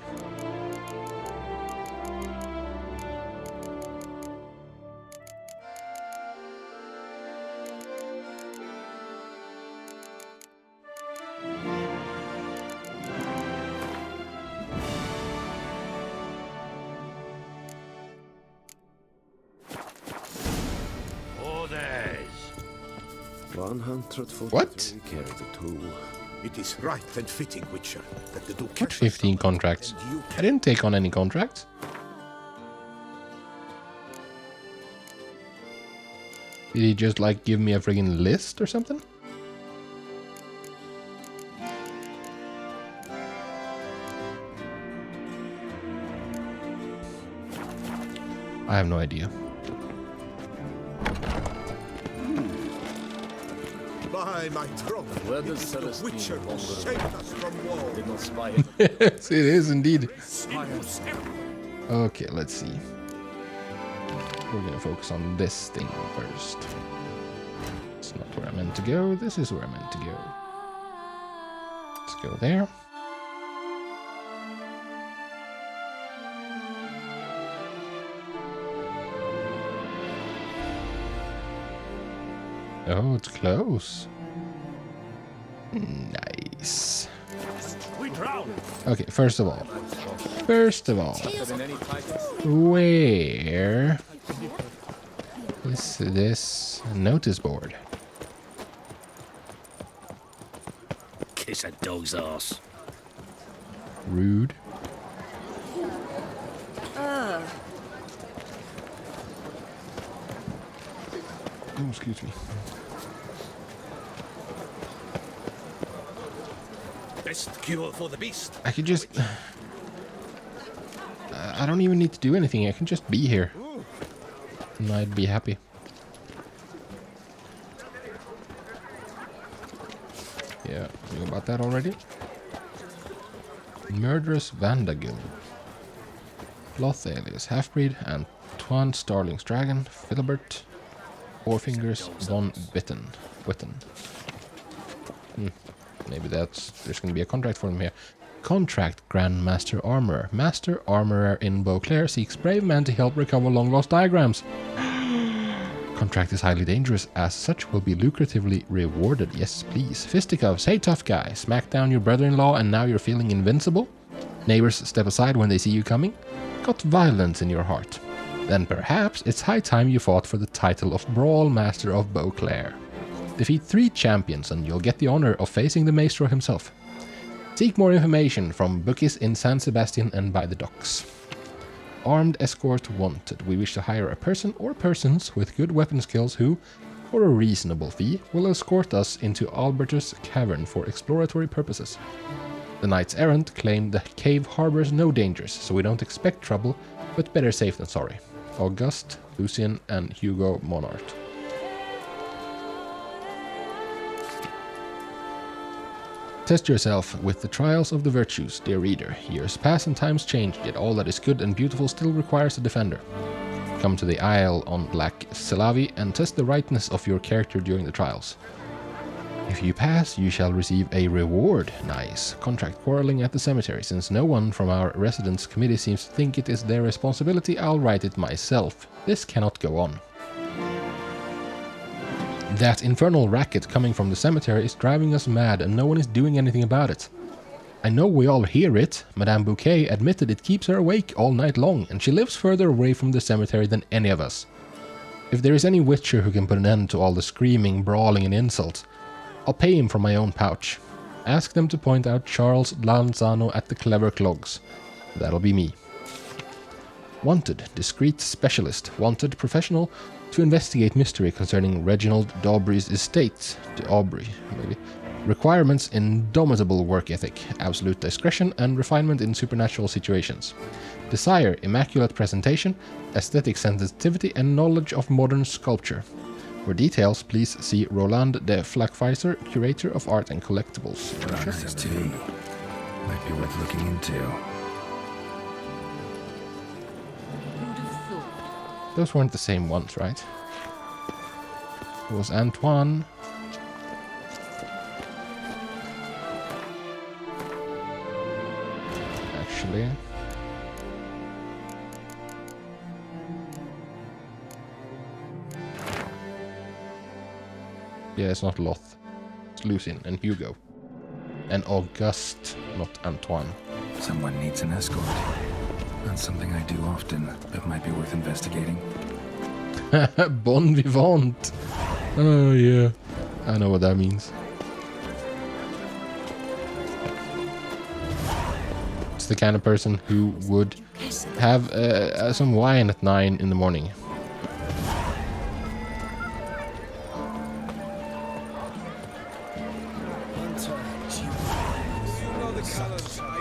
What? It is right and fitting, Witcher, that the Duke. What 15 contracts? I didn't take on any contracts. Did he just like give me a friggin' list or something? I have no idea. By my throne, Where does Celestine Witcher longer saved us from war. did not spy Yes, it is indeed. Okay, let's see. We're gonna focus on this thing first. It's not where I meant to go. This is where I meant to go. Let's go there. Oh, it's close. Nice. Okay, first of all, where is this notice board? Kiss a dog's ass. Rude. Oh, excuse me. Best cure for the beast. I could just... I don't even need to do anything. I can just be here. And I'd be happy. Yeah, knew about that already. Murderous Vandagil. Loth alias Halfbreed, Antoine Starling's Dragon, Philibert, Four Fingers, Von Witten. Maybe there's going to be a contract for him here. Contract Grandmaster Armorer. Master Armorer in Beauclair seeks brave men to help recover long-lost diagrams. Contract is highly dangerous, as such will be lucratively rewarded. Yes, please. Fisticuffs. Hey, tough guy. Smack down your brother-in-law and now you're feeling invincible? Neighbors step aside when they see you coming? Got violence in your heart? Then perhaps it's high time you fought for the title of Brawl Master of Beauclair. Defeat 3 champions and you'll get the honor of facing the maestro himself. Seek more information from bookies in San Sebastian and by the docks. Armed escort wanted. We wish to hire a person or persons with good weapon skills who, for a reasonable fee, will escort us into Albertus Cavern for exploratory purposes. The knights errant claim the cave harbors no dangers, so we don't expect trouble, but better safe than sorry. Auguste, Lucien, and Hugo Monart. Test yourself with the trials of the virtues, dear reader. Years pass and times change, yet all that is good and beautiful still requires a defender. Come to the Isle on Black Selavi and test the rightness of your character during the trials. If you pass, you shall receive a reward. Nice. Contract quarreling at the cemetery. Since no one from our residence committee seems to think it is their responsibility, I'll write it myself. This cannot go on. That infernal racket coming from the cemetery is driving us mad and no one is doing anything about it. I know we all hear it. Madame Bouquet admitted it keeps her awake all night long and she lives further away from the cemetery than any of us. If there is any witcher who can put an end to all the screaming, brawling and insults, I'll pay him from my own pouch. Ask them to point out Charles Lanzano at the Clever Clogs. That'll be me. Wanted, discreet specialist. Wanted, professional, to investigate mystery concerning Reginald d'Aubry's estate. D'Aubry, maybe. Requirements: indomitable work ethic, absolute discretion, and refinement in supernatural situations. Desire: immaculate presentation, aesthetic sensitivity, and knowledge of modern sculpture. For details, please see Roland de Flakfeiser, Curator of Art and Collectibles. Nice tea. Might be worth looking into. Those weren't the same ones, right? It was Antoine. Actually. Yeah, it's not Loth. It's Lucien and Hugo. And Auguste, not Antoine. Someone needs an escort. Not something I do often, but might be worth investigating. Bon vivant. Oh yeah, I know what that means. It's the kind of person who would have some wine at 9 in the morning.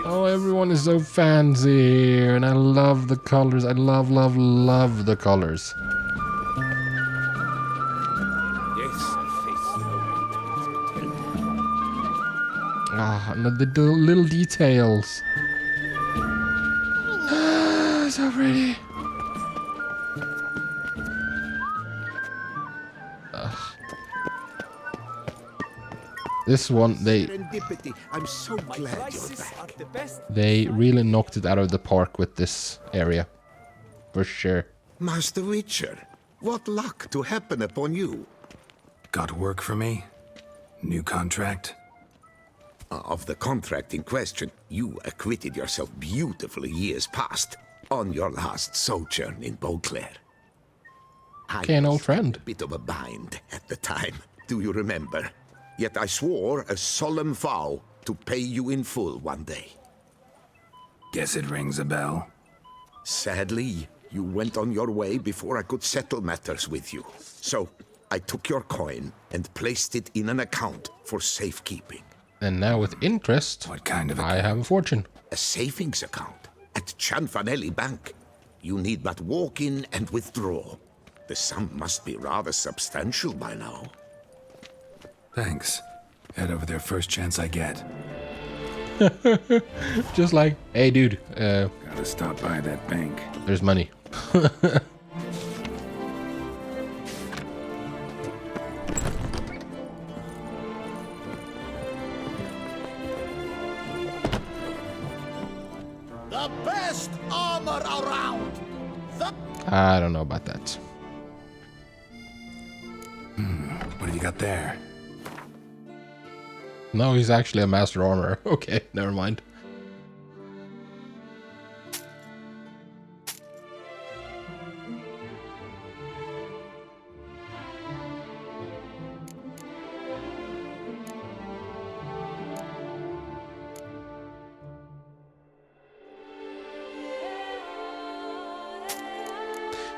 Oh, everyone is so fancy, and I love the colors. I love the colors. Ah, and the little details. So pretty. This one, I'm so glad you're back. They really knocked it out of the park with this area. For sure. Master Witcher, what luck to happen upon you. Got work for me? New contract? Of the contract in question, you acquitted yourself beautifully years past on your last sojourn in Beauclair. Okay, an old friend. A bit of a bind at the time. Do you remember? Yet I swore a solemn vow to pay you in full one day. Guess it rings a bell. Sadly, you went on your way before I could settle matters with you. So, I took your coin and placed it in an account for safekeeping. And now with interest, What kind of I have a fortune. A savings account at Cianfanelli Bank. You need but walk in and withdraw. The sum must be rather substantial by now. Thanks. Head over there first chance I get. Just like, hey dude, Gotta stop by that bank. there's money. The best armor around. I don't know about that. What have you got there? No, he's actually a master armorer. Okay, never mind.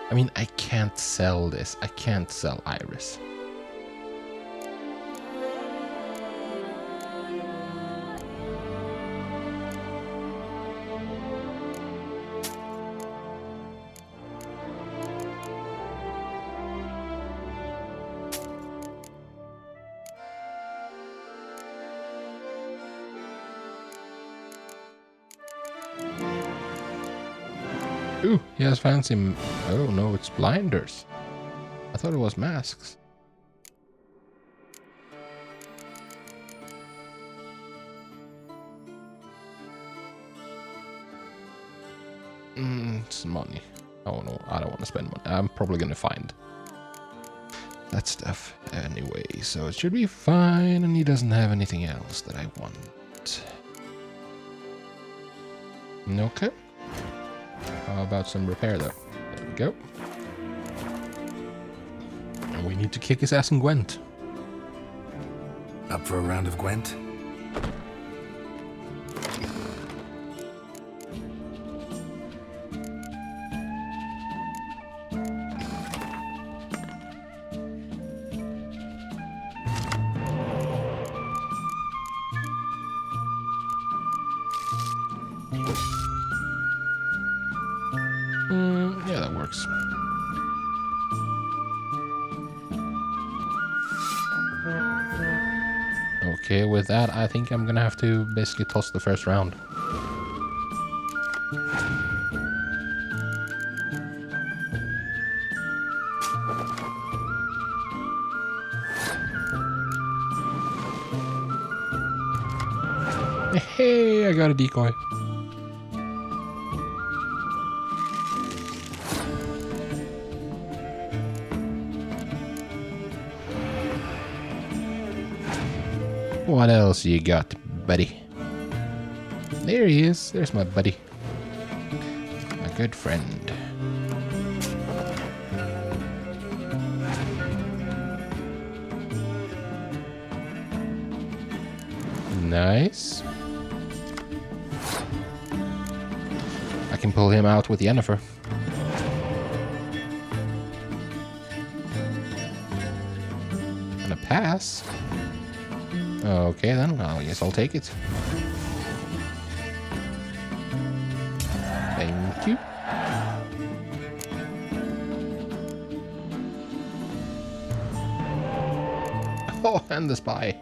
I mean, I can't sell this. I can't sell Iris. Ooh, he has fancy. Oh no, it's blinders. I thought it was masks. It's money. Oh no, I don't want to spend money. I'm probably gonna find that stuff anyway, so it should be fine. And he doesn't have anything else that I want. Okay. How about some repair though? There we go. And we need to kick his ass in Gwent. Up for a round of Gwent? Yeah, that works. Okay, with that, I think I'm gonna have to basically toss the first round. Hey, I got a decoy. What else you got, buddy? There he is. There's my buddy. My good friend. Nice. I can pull him out with Yennefer. And a pass. Okay then, I guess I'll take it. Thank you. Oh, and the spy.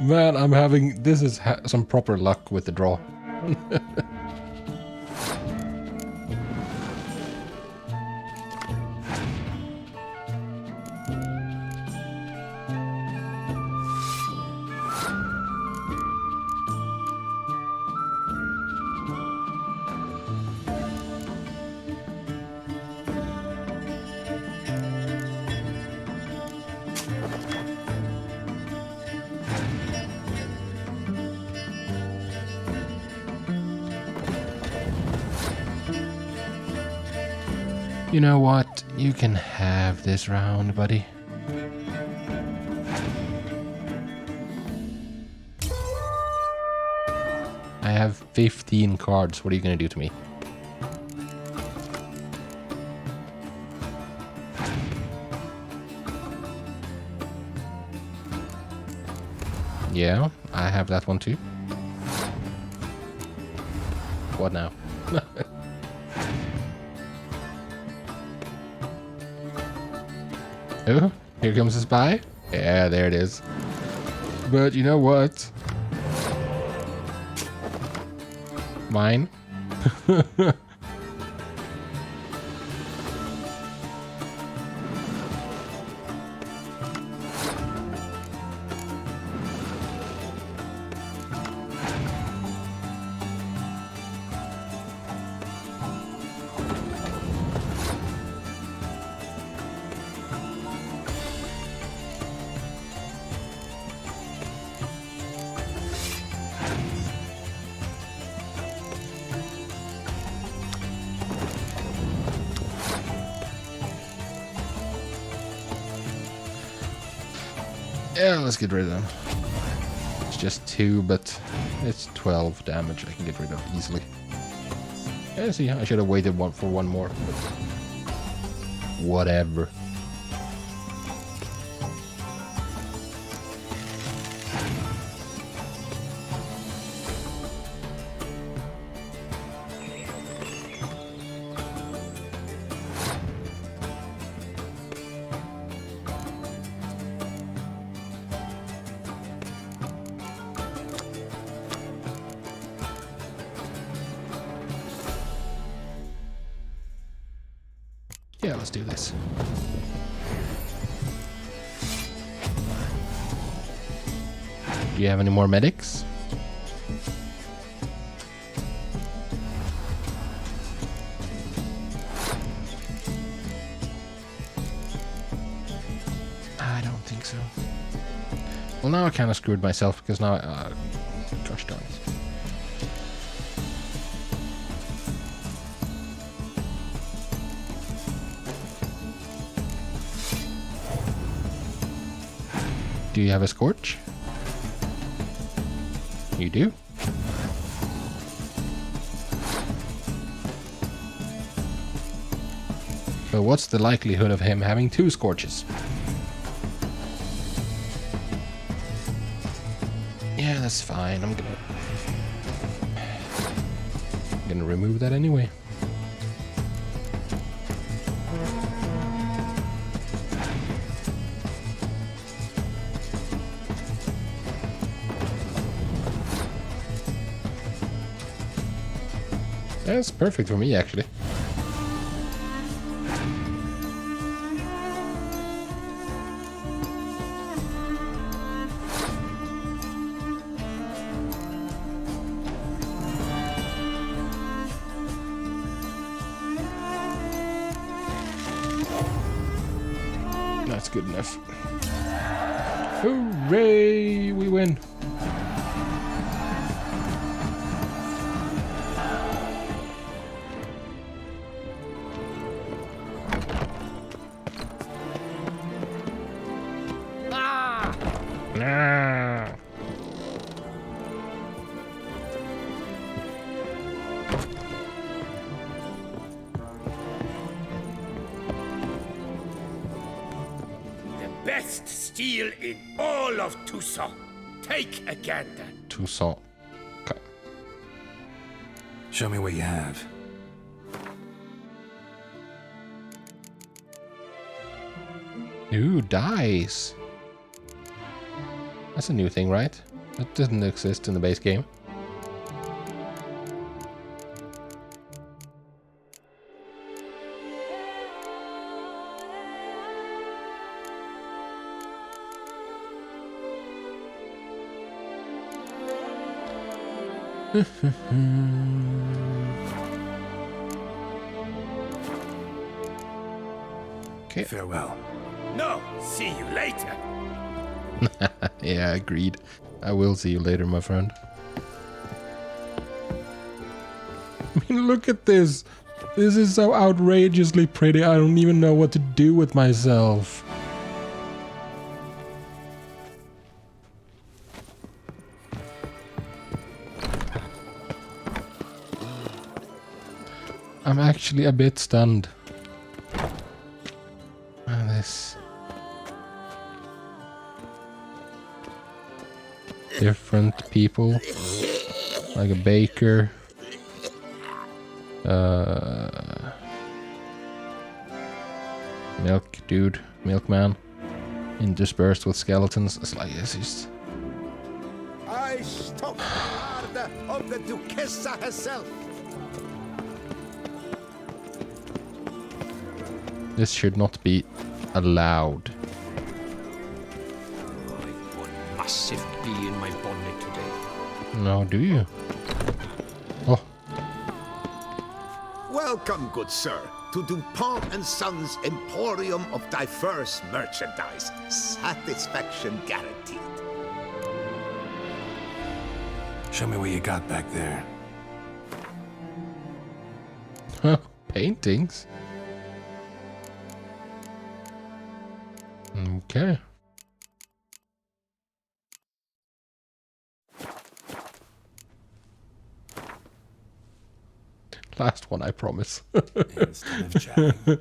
Man, I'm having... This is some proper luck with the draw. You know what? You can have this round, buddy. I have 15 cards. What are you gonna do to me? Yeah, I have that one too. What now? Oh, here comes the spy. Yeah, there it is. But you know what? Mine. Yeah, let's get rid of them. It's just 2, but it's 12 damage I can get rid of easily. Yeah, see, I should have waited for one more. But whatever. Yeah, let's do this. Do you have any more medics? I don't think so. Well, now I kind of screwed myself because now gosh darn it. Do you have a Scorch? You do? So what's the likelihood of him having 2 Scorches? Yeah, that's fine. I'm gonna remove that anyway. That's perfect for me, actually. That's good enough. Hooray! We win. Best steel in all of Toussaint. Take a gander. Toussaint. Okay. Show me what you have. Ooh, dice. That's a new thing, right? That doesn't exist in the base game. Okay. Farewell. No, see you later. Yeah, agreed. I will see you later, my friend. I mean, look at this. This is so outrageously pretty, I don't even know what to do with myself. I'm actually a bit stunned. And this... different people. Like a baker. Milk dude, milkman, interspersed with skeletons. It's like it's just. I stalk the larder of the Duchessa herself. This should not be allowed. I've one massive bee in my bonnet today. No, do you? Oh. Welcome, good sir, to Dupont and Sons Emporium of diverse merchandise. Satisfaction guaranteed. Show me what you got back there. Huh, paintings? Okay. Last one, I promise. Instead of chatting,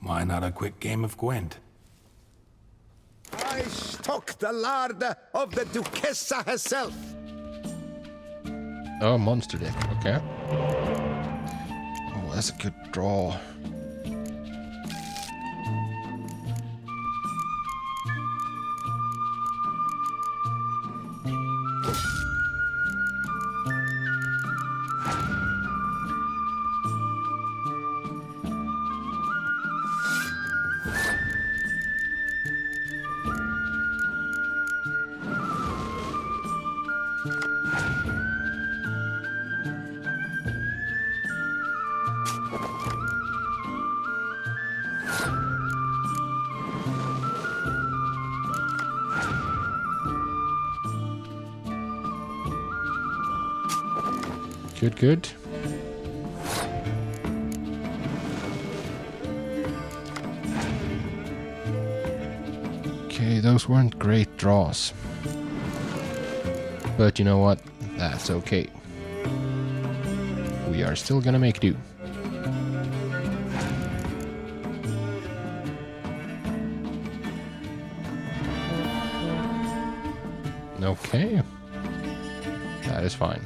why not a quick game of Gwent? I stalk the larder of the Duchessa herself. Oh, monster deck. Okay. Oh, that's a good draw. Good, good. Okay, those weren't great draws. But you know what? That's okay. We are still gonna make do. Okay. That is fine.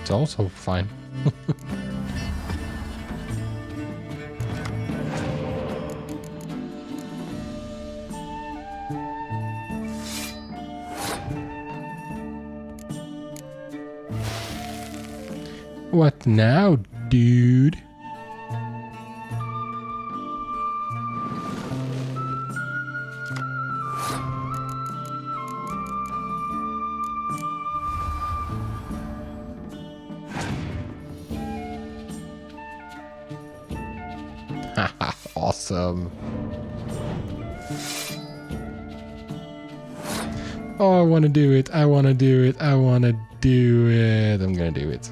It's also fine. What now, dude? Awesome. Oh, I want to do it. I want to do it. I want to do it. I'm going to do it.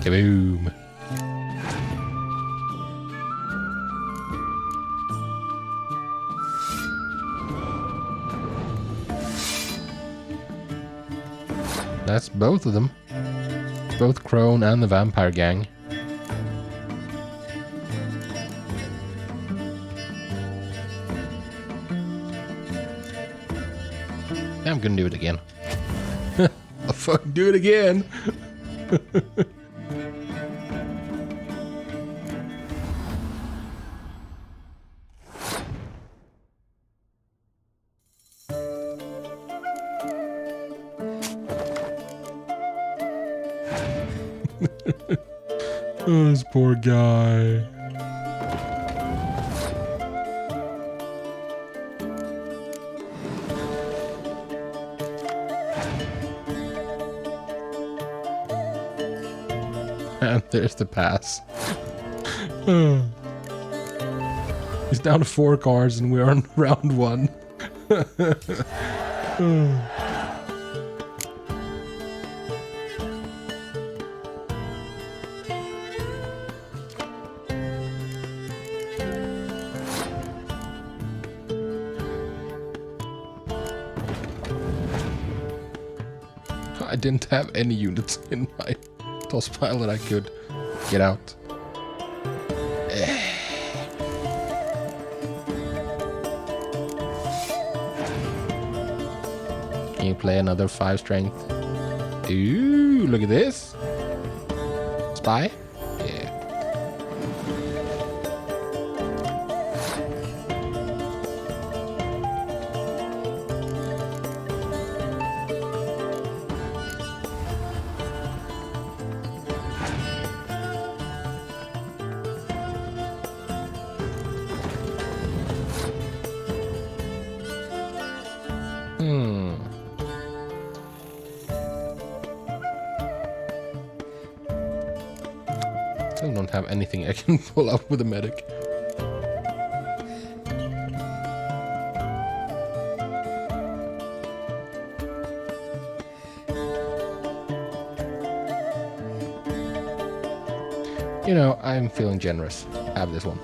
Kaboom. That's both of them. Both Crone and the Vampire Gang. I'm gonna do it again. I'll fucking do it again. Oh, this poor guy. And there's the pass. Oh. He's down to 4 cards and we're on round 1. I didn't have any units in my toss pile that I could get out. Can you play another 5 strength? Ooh, look at this. Spy? Yeah. Still don't have anything I can pull up with a medic. You know, I'm feeling generous. Have this one.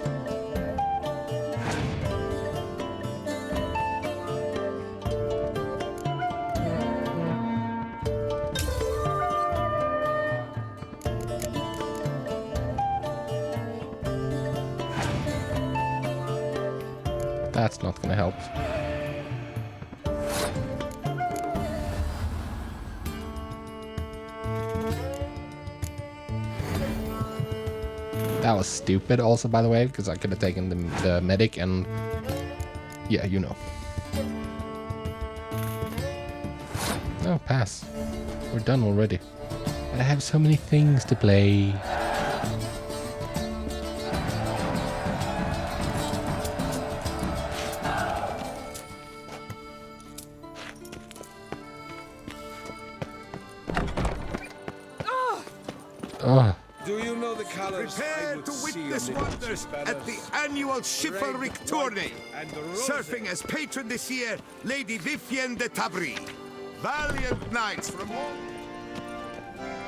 That's not gonna help. That was stupid also, by the way, because I could have taken the medic and... yeah, you know. Oh, pass. We're done already. But I have so many things to play. Do you know the colors? Prepare to witness wonders at the annual chivalric tourney. Serving as patron this year, Lady Vivienne de Tabry. Valiant knights from all...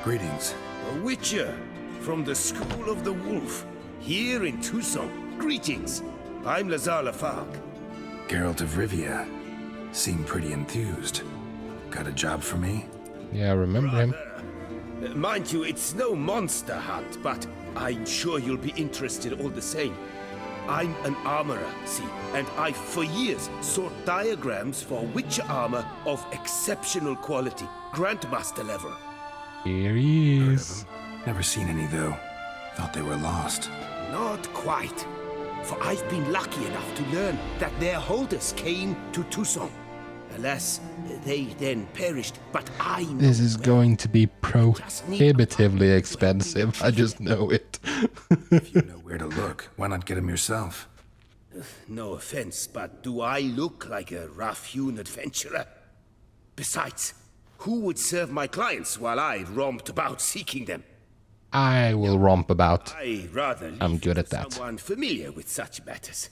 Greetings. A witcher from the School of the Wolf, here in Toussaint. Greetings. I'm Lazar Lafargue. Geralt of Rivia. Seem pretty enthused. Got a job for me? Yeah, I remember him. Mind you, it's no monster hunt, but I'm sure you'll be interested all the same. I'm an armorer, see, and I've for years sought diagrams for witcher armor of exceptional quality, Grandmaster level. Here he is. Never seen any, though. Thought they were lost. Not quite. For I've been lucky enough to learn that their holders came to Toussaint. Alas, they then perished, but I know this is going to be prohibitively expensive. I just know it. If you know where to look, why not get them yourself? No offense, but do I look like a rough-hewn adventurer? Besides, who would serve my clients while I romped about seeking them? I will romp about. I'm good at that. Someone familiar with such matters.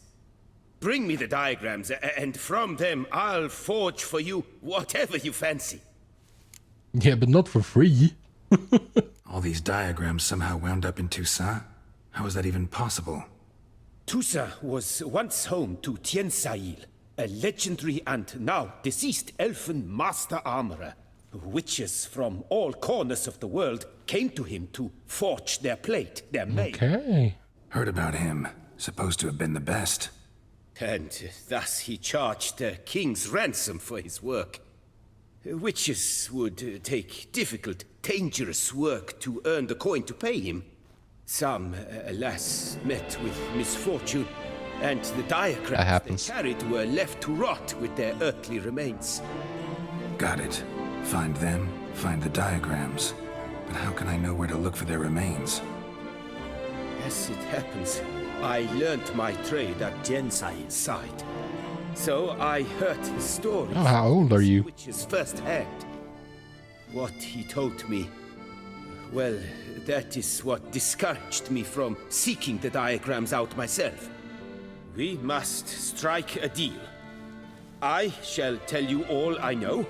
Bring me the diagrams, and from them I'll forge for you whatever you fancy. Yeah, but not for free. All these diagrams somehow wound up in Toussaint? How is that even possible? Toussaint was once home to Tiensail, a legendary and now deceased elfin master armorer. Witches from all corners of the world came to him to forge their plate, their mail. Okay. Heard about him. Supposed to have been the best. And thus he charged a king's ransom for his work. Witches would take difficult, dangerous work to earn the coin to pay him. Some, alas, met with misfortune, and the diagrams they carried were left to rot with their earthly remains. Got it. Find them, find the diagrams. But how can I know where to look for their remains? As it happens, I learnt my trade at Tiensail's side. So I heard the stories. Oh, how old are you? Witches firsthand. What he told me, well, that is what discouraged me from seeking the diagrams out myself. We must strike a deal. I shall tell you all I know.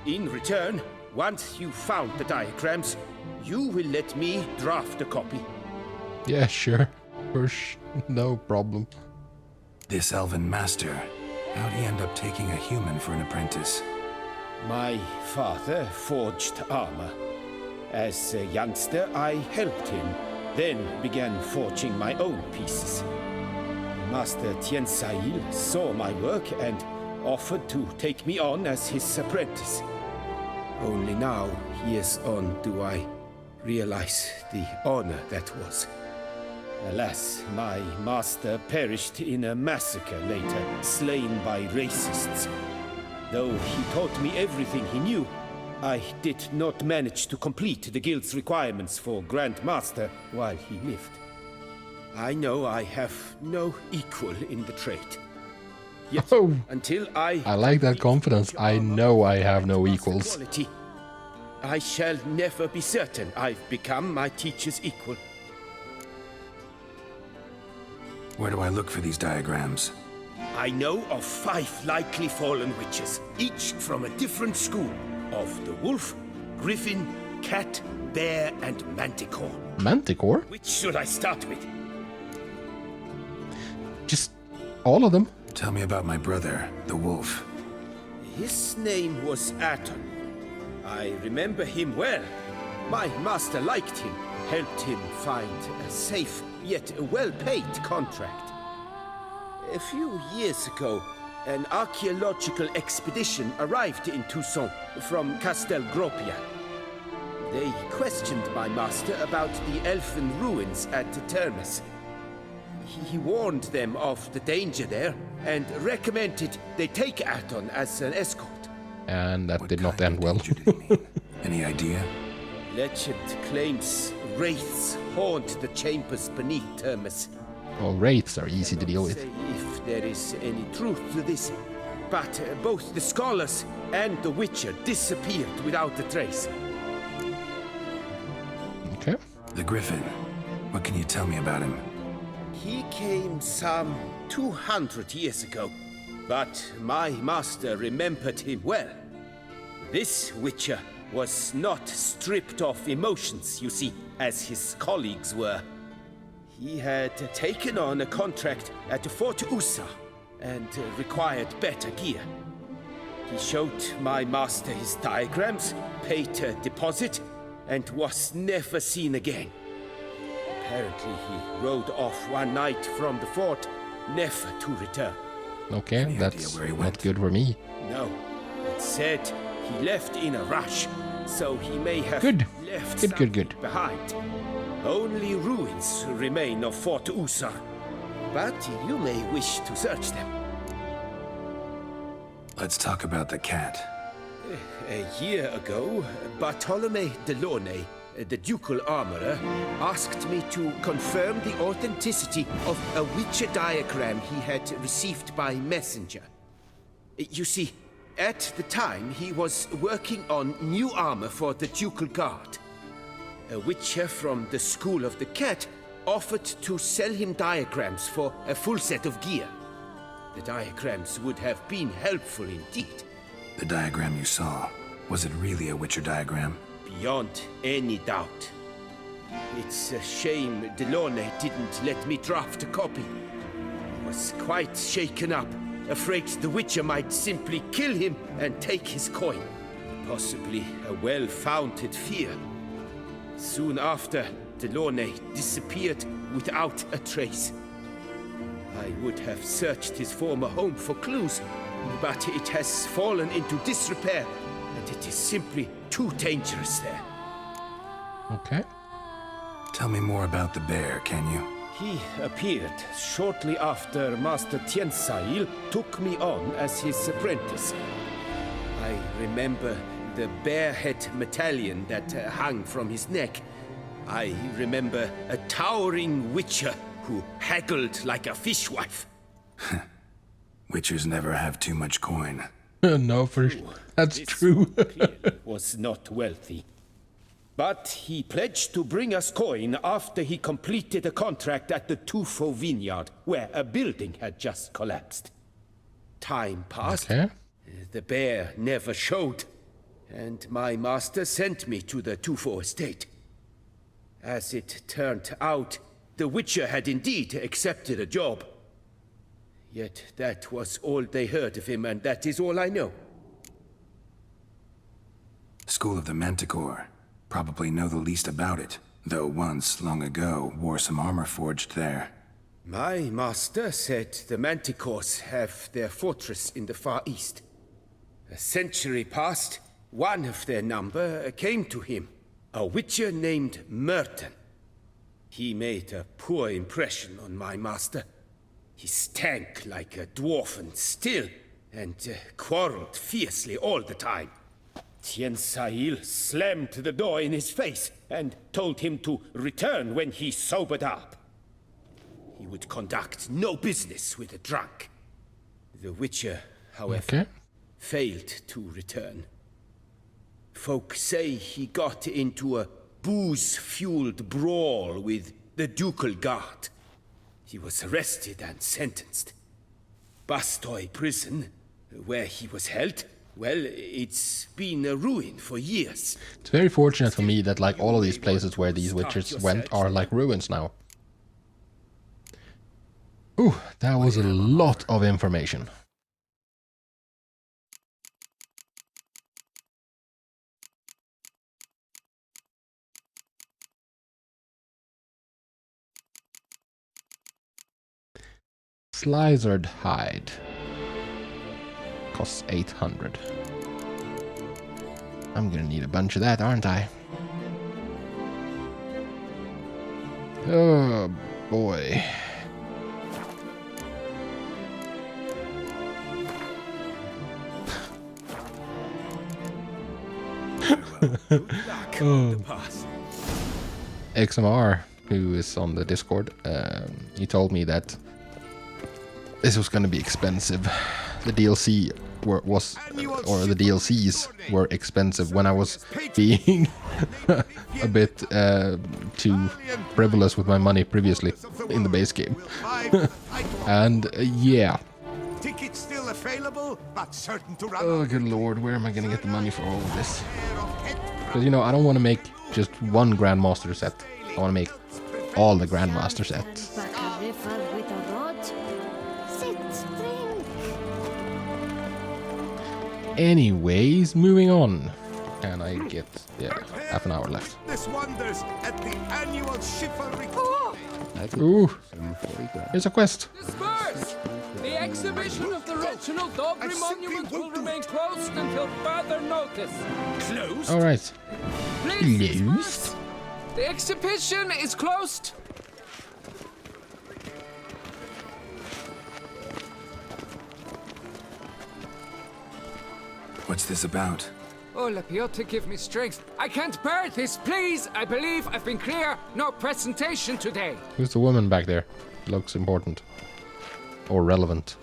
In return, once you've found the diagrams, you will let me draft a copy. Yeah, sure. No problem. This elven master, how'd he end up taking a human for an apprentice? My father forged armor. As a youngster, I helped him, then began forging my own pieces. Master Toussaint saw my work and offered to take me on as his apprentice. Only now, years on, do I realize the honor that was. Alas, my master perished in a massacre later, slain by racists. Though he taught me everything he knew, I did not manage to complete the guild's requirements for Grand Master while he lived. I know I have no equal in the trade. Yet, until I like that confidence. I know I have no equals. Quality, I shall never be certain I've become my teacher's equal. Where do I look for these diagrams? I know of 5 likely fallen witches, each from a different school of the wolf, griffin, cat, bear, and manticore. Manticore? Which should I start with? Just all of them. Tell me about my brother, the wolf. His name was Aton. I remember him well. My master liked him, helped him find a safe, yet a well-paid contract. A few years ago, an archaeological expedition arrived in Toussaint from Castel Gropia. They questioned my master about the elfin ruins at Termes. He warned them of the danger there and recommended they take Aton as an escort. And that did not end well. Any idea? Legend claims wraiths haunt the chambers beneath Termes. Well, wraiths are easy to deal with. If there is any truth to this, but both the scholars and the Witcher disappeared without a trace. Okay. The Griffin. What can you tell me about him? He came some 200 years ago, but my master remembered him well. This Witcher was not stripped of emotions, you see, as his colleagues were. He had taken on a contract at Fort Usa and required better gear. He showed my master his diagrams, paid a deposit, and was never seen again. Apparently he rode off one night from the fort, never to return. Okay, that's not good for me. No, it said he left in a rush, so he may have left good. behind. Only ruins remain of Fort Usa, but you may wish to search them. Let's talk about the cat. A year ago, Bartolome de Launay, the ducal armorer, asked me to confirm the authenticity of a Witcher diagram he had received by messenger. You see, at the time he was working on new armor for the ducal guard. A Witcher from the School of the Cat offered to sell him diagrams for a full set of gear. The diagrams would have been helpful indeed. The diagram you saw, was it really a Witcher diagram? Beyond any doubt. It's a shame Delaunay didn't let me draft a copy. I was quite shaken up, afraid the Witcher might simply kill him and take his coin. Possibly a well-founded fear. Soon after, Delaunay disappeared without a trace. I would have searched his former home for clues, but it has fallen into disrepair, and it is simply too dangerous there. Okay. Tell me more about the bear, can you? He appeared shortly after Master Toussaint took me on as his apprentice. I remember the bear head medallion that hung from his neck. I remember a towering Witcher who haggled like a fishwife. Witchers never have too much coin. No, that's true. Was not wealthy. But he pledged to bring us coin after he completed a contract at the Toussaint Vineyard, where a building had just collapsed. Time passed. Okay. The bear never showed, and my master sent me to the Toussaint estate. As it turned out, the Witcher had indeed accepted a job. Yet that was all they heard of him, and that is all I know. School of the Manticore. Probably know the least about it, though once, long ago, wore some armor forged there. My master said the Manticores have their fortress in the Far East. A century past, one of their number came to him, a witcher named Milton. He made a poor impression on my master. He stank like a dwarfen still, and quarreled fiercely all the time. Toussaint slammed the door in his face and told him to return when he sobered up. He would conduct no business with a drunk. The Witcher, however, failed to return. Folk say he got into a booze-fueled brawl with the ducal guard. He was arrested and sentenced. Bastoy prison, where he was held, well, it's been a ruin for years. It's very fortunate for me that like all of these places where these witches went are like ruins now. Ooh, that was a lot of information. Slicered hide. Costs 800. I'm gonna need a bunch of that, aren't I? Oh boy. XMR, who is on the Discord, he told me that this was going to be expensive. The DLC the DLCs were expensive when I was being a bit too frivolous with my money previously in the base game. And yeah. Tickets still available, but certain to run. Oh, good lord, where am I gonna get the money for all of this? Because, you know, I don't want to make just one Grandmaster set. I want to make all the Grandmaster sets. Anyways, moving on. And I get, half an hour left. Wonders at the annual chivalry. Ooh, here's a quest. Disperse! The exhibition of the Reginald Doggery Monument will remain closed until further notice. Closed? All right. Please disperse. The exhibition is closed. What's this about? Oh, Lapiota, give me strength. I can't bear this, please. I believe I've been clear. No presentation today. Who's the woman back there? Looks important. Or relevant.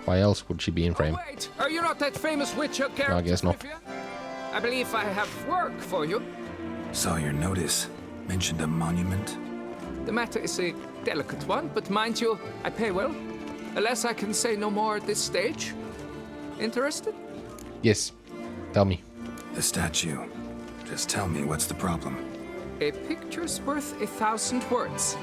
Why else would she be in frame? Oh, wait, are you not that famous witcher character? No, I guess not. I believe I have work for you. Saw your notice. Mentioned a monument. The matter is a delicate one, but mind you, I pay well. Alas, I can say no more at this stage. Interested? Yes. Tell me. The statue. Just tell me, what's the problem? A picture's worth 1,000 words.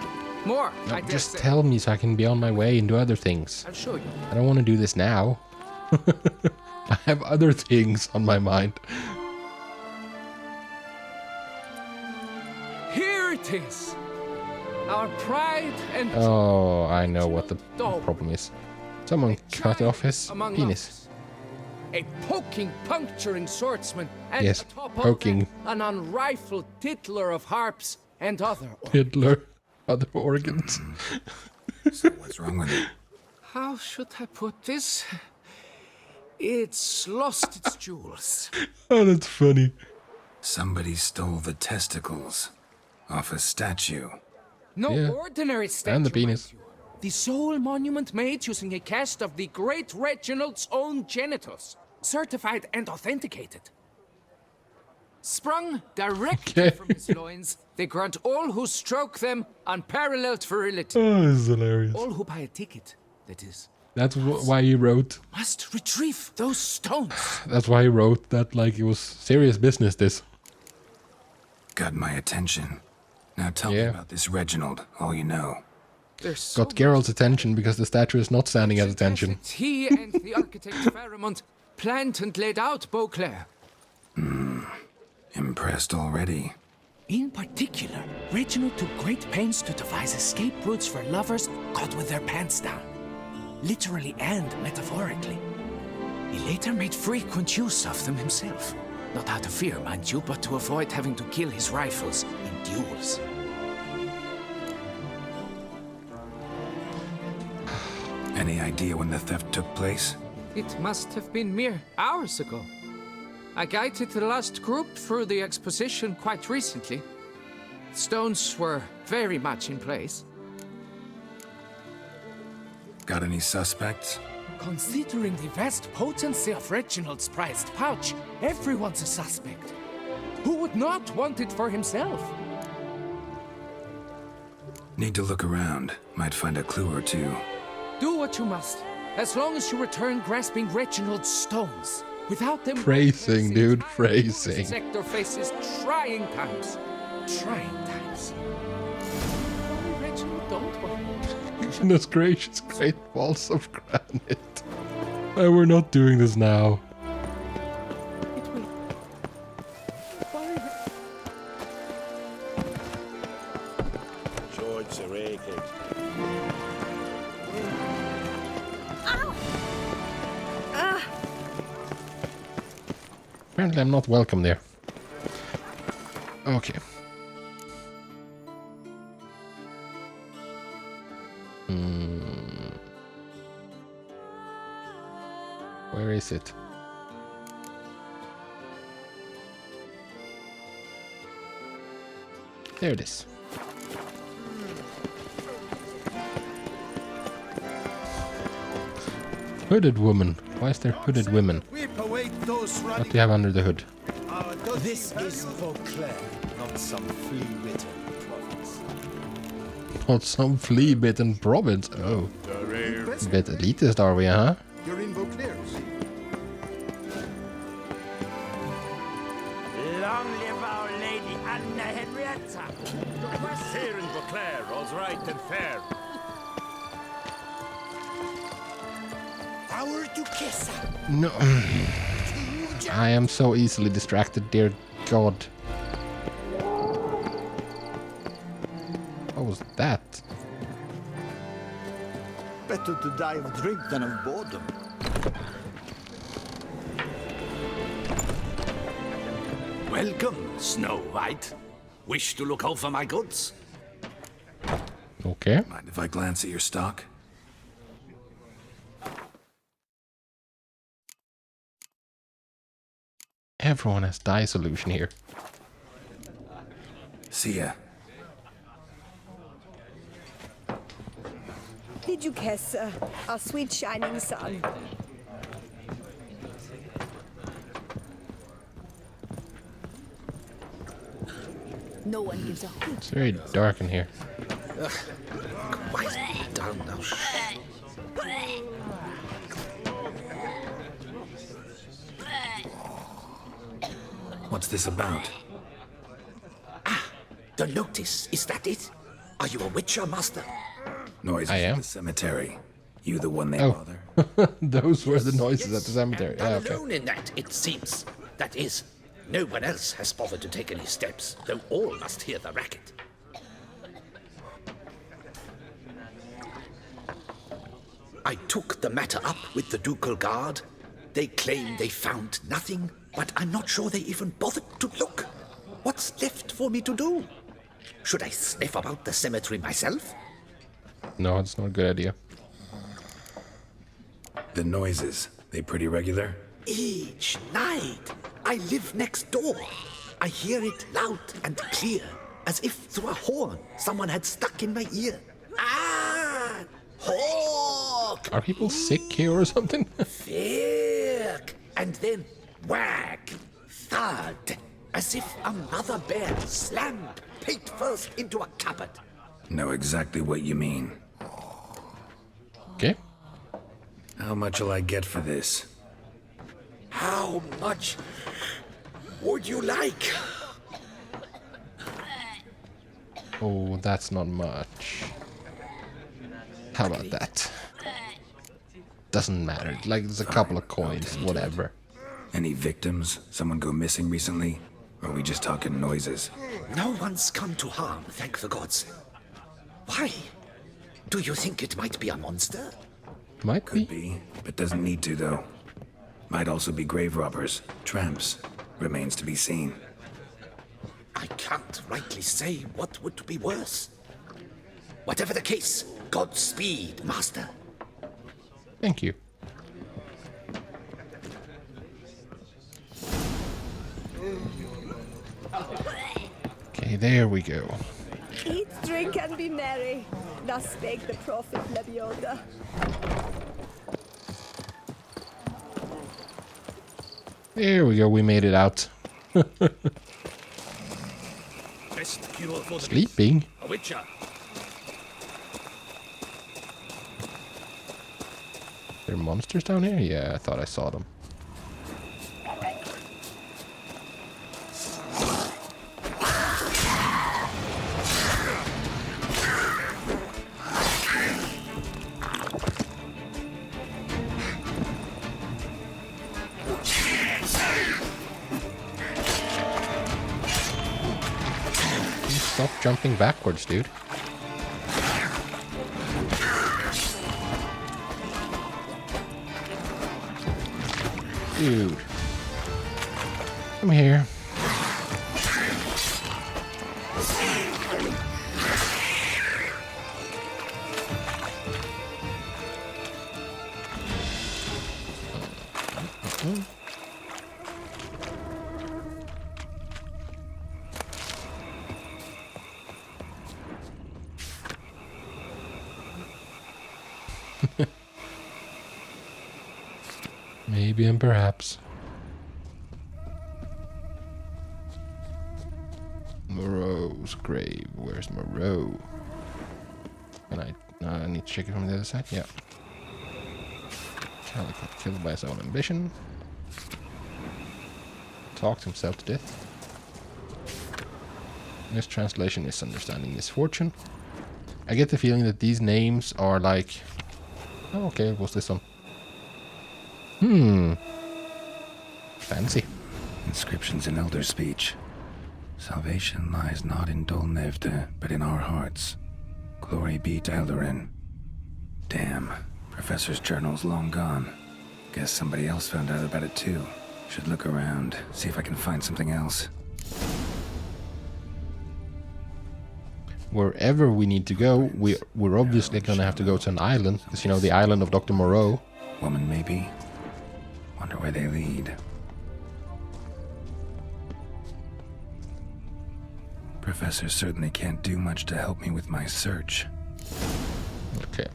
More, No, I dare just say. tell me so I can be on my way and do other things. I'll show you. I don't want to do this now. I have other things on my mind. Here it is. Our pride and Oh, I know what the problem is. Someone cut off his among penis. others. A poking, puncturing swordsman, and Yes, atop poking. of that, an unrifled tittler of harps and other. Hitler, other organs. So what's wrong with it? How should I put this? It's lost its jewels. Oh, that's funny. Somebody stole the testicles off a statue. No Yeah. ordinary statue. And the penis. The sole monument made using a cast of the great Reginald's own genitals, certified and authenticated. Sprung directly from his loins, they grant all who stroke them unparalleled virility. Oh, this is hilarious. All who buy a ticket, that is. That's why he wrote. Must retrieve those stones. That's why he wrote that like it was serious business, this. Got my attention. Now tell me about this Reginald, all you know. Got Geralt's attention because the statue is not standing at attention. He and the architect Pharamond planned and laid out Beauclair. Impressed already. In particular, Reginald took great pains to devise escape routes for lovers caught with their pants down. Literally and metaphorically. He later made frequent use of them himself. Not out of fear, mind you, but to avoid having to kill his rivals in duels. Any idea when the theft took place? It must have been mere hours ago. I guided the last group through the exposition quite recently. Stones were very much in place. Got any suspects? Considering the vast potency of Reginald's prized pouch, everyone's a suspect. Who would not want it for himself? Need to look around. Might find a clue or two. Do what you must, as long as you return grasping Reginald's stones. Without them... Phrasing, dude, phrasing. Sector faces trying times. Trying times. Reginald, don't worry. Goodness gracious, great walls of granite. We're not doing this now. George Zareke. Apparently I'm not welcome there. Okay. Where is it? There it is. Hooded woman. Why is there hooded women? What do you have under the hood? This is Beauclair, not some flea-bitten province. Not some flea-bitten province. Oh. Bit elitist are we, huh? You're in Beauclair. Long live our lady Anna Henrietta. Here in Beauclair, all's right and fair. Our Duchessa. No. I am so easily distracted, dear God. What was that? Better to die of drink than of boredom. Welcome, Snow White. Wish to look over my goods? Okay. Mind if I glance at your stock? Everyone has dye solution here. See ya. The Duchessa, our sweet shining sun. No one gives a hoot. It's very dark in here. Quiet down now. What's this about? The notice, is that it? Are you a witcher, master? Noises I am. at the cemetery. You the one they Oh. bother? Those were the noises at the cemetery. I'm Yeah, okay. alone in that, it seems. That is, no one else has bothered to take any steps, though all must hear the racket. I took the matter up with the ducal guard. They claim they found nothing, but I'm not sure they even bothered to look. What's left for me to do? Should I sniff about the cemetery myself? No, it's not a good idea. The noises, they pretty regular? Each night, I live next door. I hear it loud and clear, as if through a horn someone had stuck in my ear. Ah! Hawk! Are people sick here or something? Firk! And then whack! Thud! as if a mother bear slammed pate first into a cupboard. Know exactly what you mean. Okay. How much will I get for this? How much would you like? Oh, that's not much. How about that? Doesn't matter. Like, there's a couple of coins, whatever. Any victims? Someone go missing recently? Or are we just talking noises? No one's come to harm, thank the gods. Why? Do you think it might be a monster? Could be, but doesn't need to, though. Might also be grave robbers, tramps. Remains to be seen. I can't rightly say what would be worse. Whatever the case, Godspeed, Master. Thank you. Okay, there we go. Eat, drink, and be merry. Thus spake the prophet Lebioda. There we go, we made it out. Best cure for the Sleeping? A witcher. There are monsters down here? Yeah, I thought I saw them. Stop jumping backwards, dude. Dude. Come here. Maybe and perhaps. Moreau's grave. Where's Moreau? Can I need to check it from the other side? Yeah. Calicut killed by his own ambition. Talked himself to death. This translation is understanding misfortune. I get the feeling that these names are like... Oh, okay, what's this one? Fancy. Inscriptions in Elder speech. Salvation lies not in Dolnevde, but in our hearts. Glory be to Eldarin. Damn. Professor's journal's long gone. Guess somebody else found out about it too. Should look around, see if I can find something else. Wherever we need to go, we're obviously gonna have to go to an island. Because, you know, the island of Dr. Moreau. Woman, maybe? Wonder where they lead. Professor certainly can't do much to help me with my search. Okay.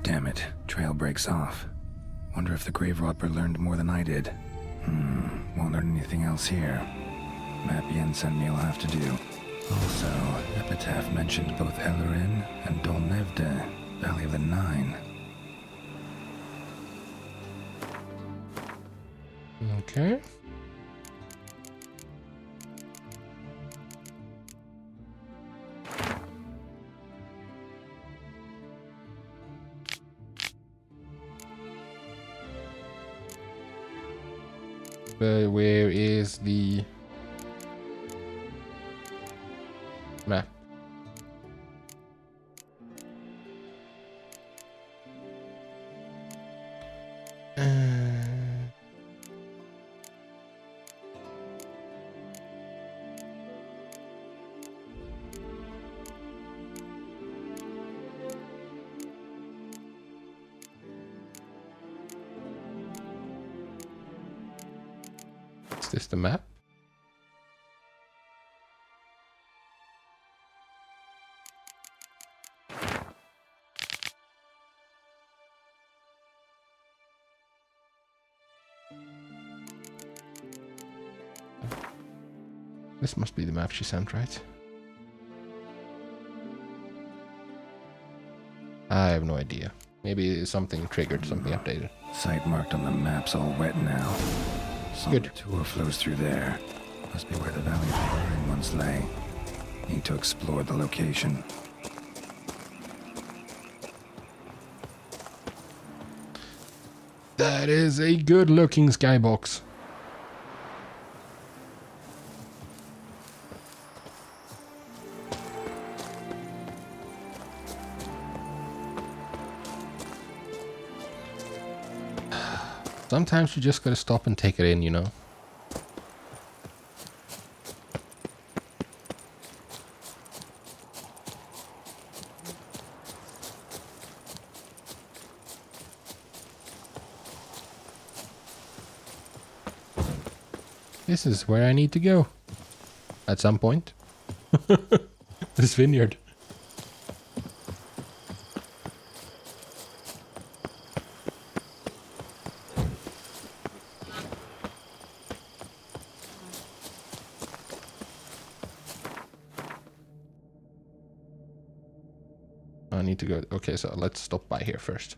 Damn it, trail breaks off. Wonder if the grave robber learned more than I did. Won't learn anything else here. Map Yen sent me will have to do. Also, Epitaph mentioned both Eldarin and Dolnevde, Valley of the Nine. Okay. But where is the map? Is this the map? This must be the map she sent, right? I have no idea. Maybe something triggered, something updated. Site marked on the map's all wet now. Some Good. tour flows through there. Must be where the Valley of the Roaring once lay. Need to explore the location. That is a good-looking skybox. Sometimes you just gotta stop and take it in, you know? This is where I need to go. At some point. This vineyard. I need to go. Okay, so let's stop by here first.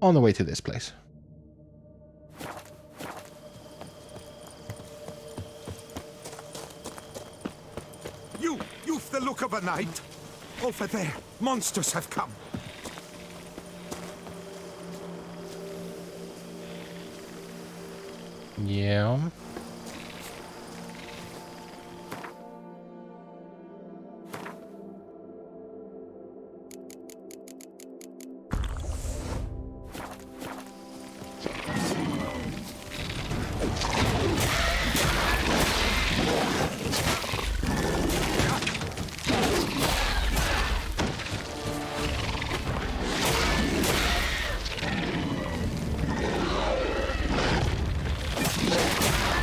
On the way to this place. You've the look of a knight. Over there, monsters have come. Yeah.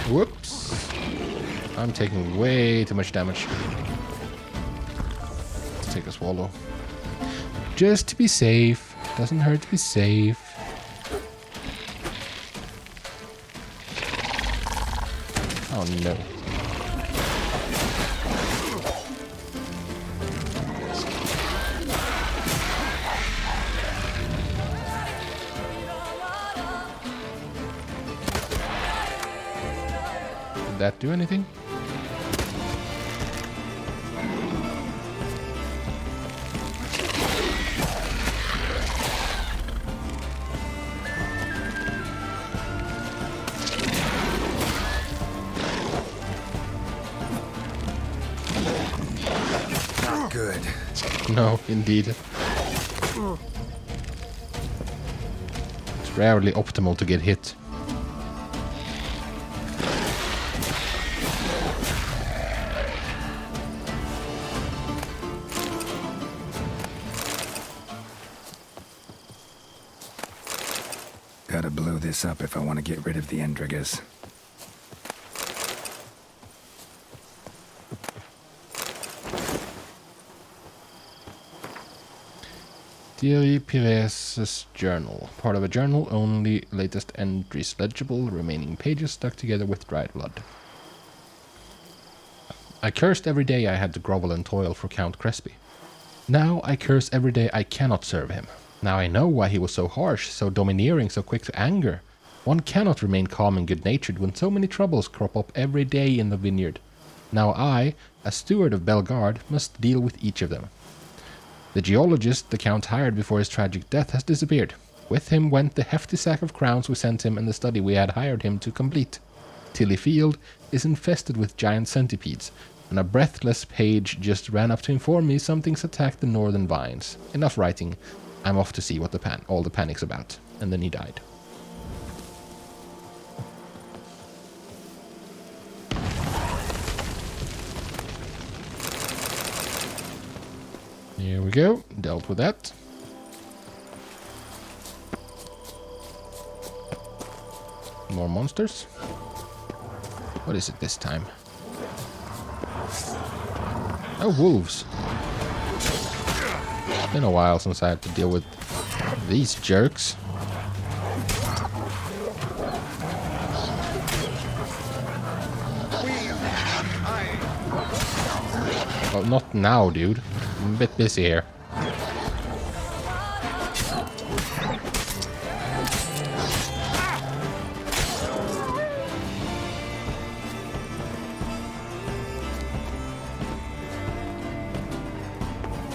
Whoops. I'm taking way too much damage. Let's take a swallow. Just to be safe. Doesn't hurt to be safe. Oh no. Did that do anything? Not good. No, indeed. It's rarely optimal to get hit. Gotta blow this up if I want to get rid of the Endrigas. Thierry Pires' journal. Part of a journal, only latest entries legible, remaining pages stuck together with dried blood. I cursed every day I had to grovel and toil for Count Crespi. Now I curse every day I cannot serve him. Now I know why he was so harsh, so domineering, so quick to anger. One cannot remain calm and good-natured when so many troubles crop up every day in the vineyard. Now I, as steward of Bellegarde, must deal with each of them. The geologist the Count hired before his tragic death has disappeared. With him went the hefty sack of crowns we sent him and the study we had hired him to complete. Tilly Field is infested with giant centipedes, and a breathless page just ran up to inform me something's attacked the northern vines. Enough writing. I'm off to see what all the panic's about. And then he died. Here we go. Dealt with that. More monsters. What is it this time? Oh, wolves. It's been a while since I had to deal with these jerks. Well, not now, dude. I'm a bit busy here.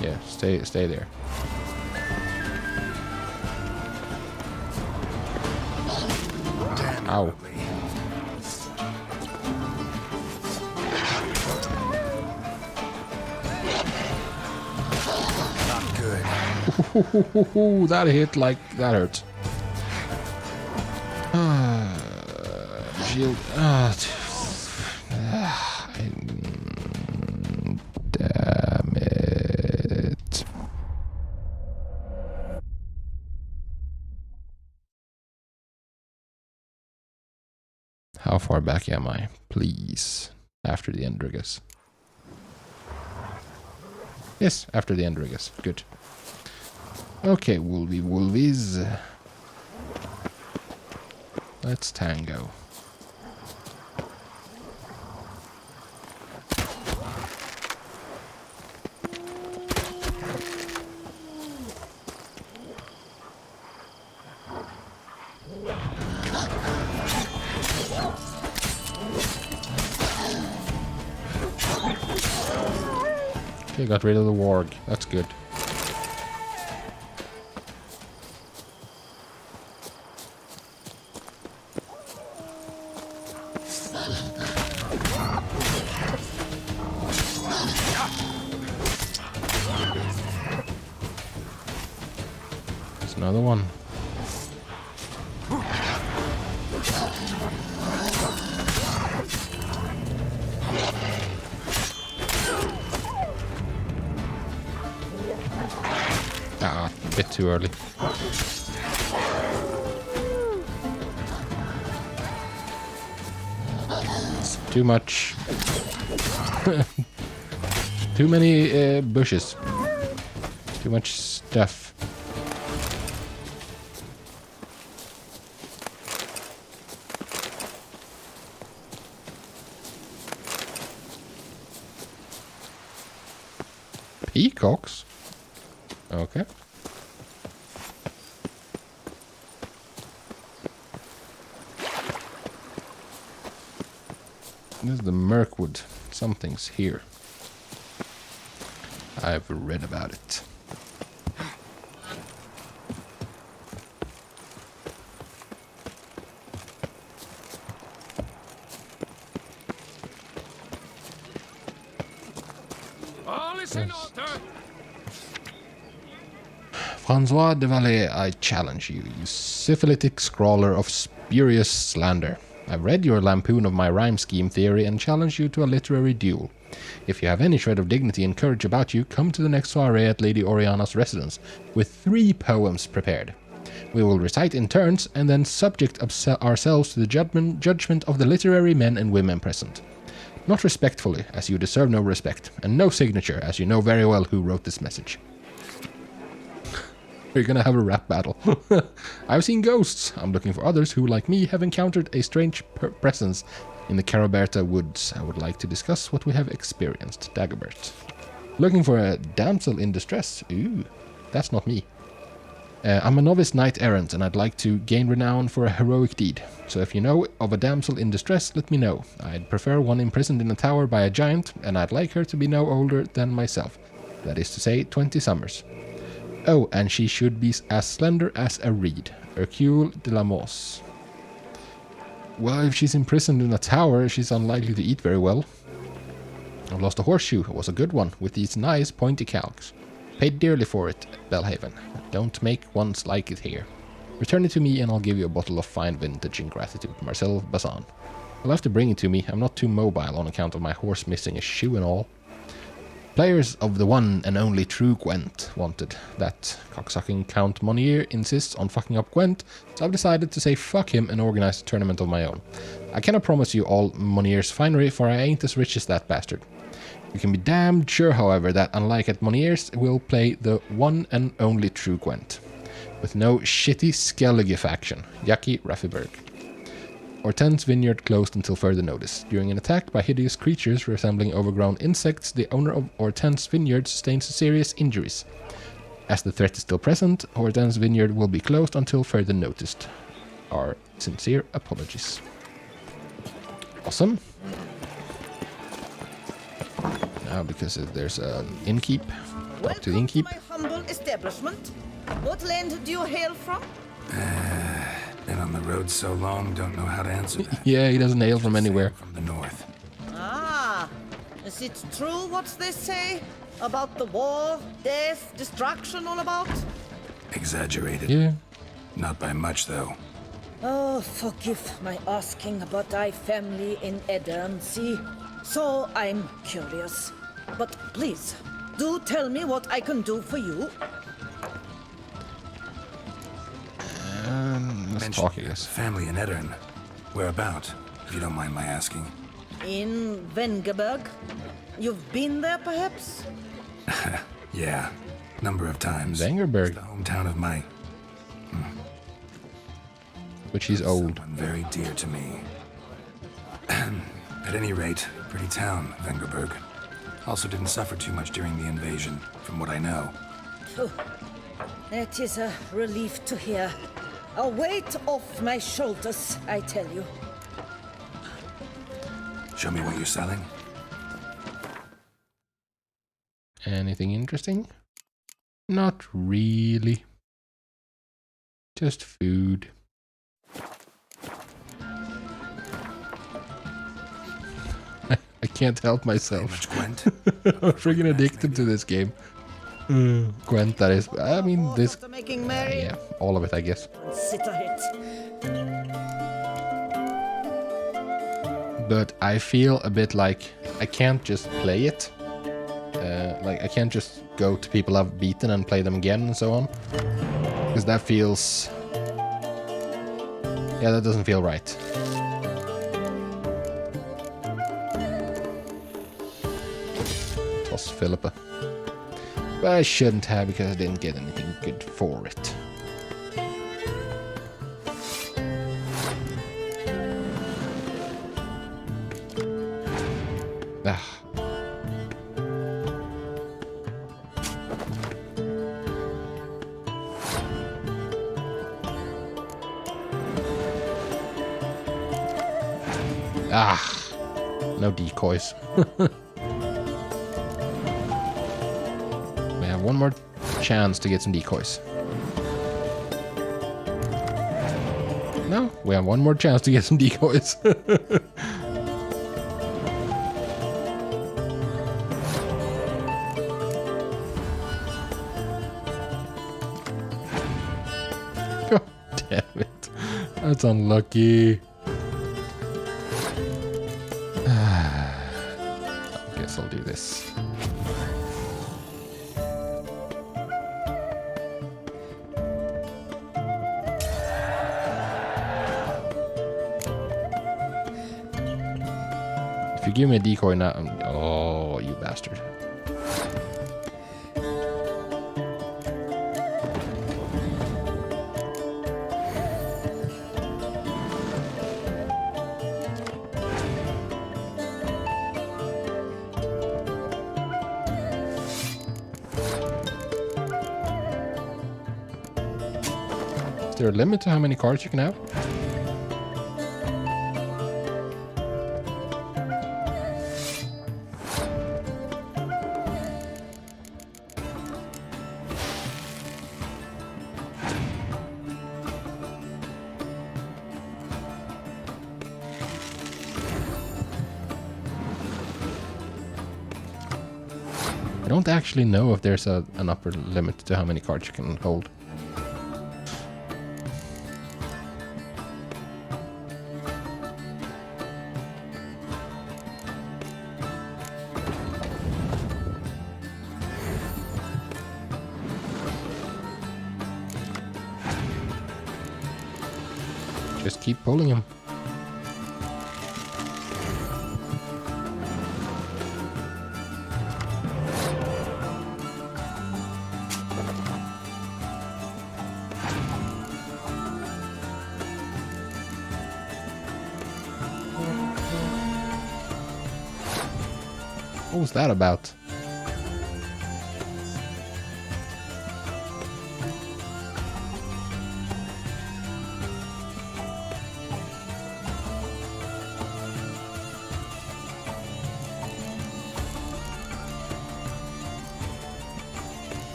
Yeah, stay there. Ow. That hit like that hurt. Shield. Damn it. How far back am I? Please. After the end, I guess. Yes, after the end, I guess. Good. Okay, wolvies. Let's tango. Okay, got rid of the warg. That's good. Another one. Ah, a bit too early. Too much. Too many bushes. Too much stuff. Peacocks? Okay. This is the Mirkwood. Something's here. I've read about it. Francois de Valais, I challenge you, you syphilitic scrawler of spurious slander. I've read your lampoon of my rhyme scheme theory and challenge you to a literary duel. If you have any shred of dignity and courage about you, come to the next soiree at Lady Oriana's residence, with 3 poems prepared. We will recite in turns, and then subject ourselves to the judgment of the literary men and women present. Not respectfully, as you deserve no respect, and no signature, as you know very well who wrote this message. We're gonna have a rap battle. I've seen ghosts. I'm looking for others who, like me, have encountered a strange presence in the Caraberta woods. I would like to discuss what we have experienced. Dagobert. Looking for a damsel in distress. Ooh, that's not me. I'm a novice knight-errant, and I'd like to gain renown for a heroic deed. So if you know of a damsel in distress, let me know. I'd prefer one imprisoned in a tower by a giant, and I'd like her to be no older than myself. That is to say, 20 summers. Oh, and she should be as slender as a reed. Hercule de la Mosse. Well, if she's imprisoned in a tower, she's unlikely to eat very well. I've lost a horseshoe. It was a good one, with these nice pointy calcs. Paid dearly for it, Belhaven. Don't make ones like it here. Return it to me and I'll give you a bottle of fine vintage in gratitude. Marcel Bazan. You'll have to bring it to me. I'm not too mobile on account of my horse missing a shoe and all. Players of the one and only true Gwent wanted. That cocksucking Count Monier insists on fucking up Gwent, so I've decided to say fuck him and organize a tournament of my own. I cannot promise you all Monier's finery, for I ain't as rich as that bastard. You can be damned sure, however, that unlike at Monier's, we'll play the one and only true Gwent. With no shitty Skellige faction. Yaki Raffiberg. Hortense Vineyard closed until further notice. During an attack by hideous creatures resembling overgrown insects, the owner of Hortense Vineyard sustains serious injuries. As the threat is still present, Hortense Vineyard will be closed until further notice. Our sincere apologies. Awesome. Now, because there's an innkeep, talk to the innkeep. My humble establishment. What land do you hail from? Been on the road so long, don't know how to answer that. Yeah, he doesn't hail from anywhere. From the north. Ah, is it true what they say about the war, death, destruction all about? Exaggerated. Yeah. Not by much, though. Oh, forgive my asking, but I family in Edern, see? So I'm curious. But please, do tell me what I can do for you. Let's talk, I guess. Family in Edern. Whereabout, if you don't mind my asking? In Vengerberg. You've been there, perhaps? Yeah, number of times. Vengerberg. It's the hometown of my... Which he's old. Someone very dear to me. At any rate, pretty town, Vengerberg. Also didn't suffer too much during the invasion, from what I know. Phew. That is a relief to hear. A weight off my shoulders, I tell you. Show me what you're selling. Anything interesting? Not really. Just food. I can't help myself. Gwent? I'm freaking addicted to this game. Gwent, that is. I mean, this. Yeah, all of it, I guess. But I feel a bit like I can't just play it. Like, I can't just go to people I've beaten and play them again and so on. Because that feels... Yeah, that doesn't feel right. Toss Philippa. But I shouldn't have because I didn't get anything good for it. Ah. Ah, no decoys. We have one more chance to get some decoys. No, we have one more chance to get some decoys. God damn it. That's unlucky. I guess I'll do this. If you give me a decoy now, oh, you bastard. Is there a limit to how many cards you can have? I don't actually know if there's an upper limit to how many cards you can hold. Just keep pulling him. What was that about?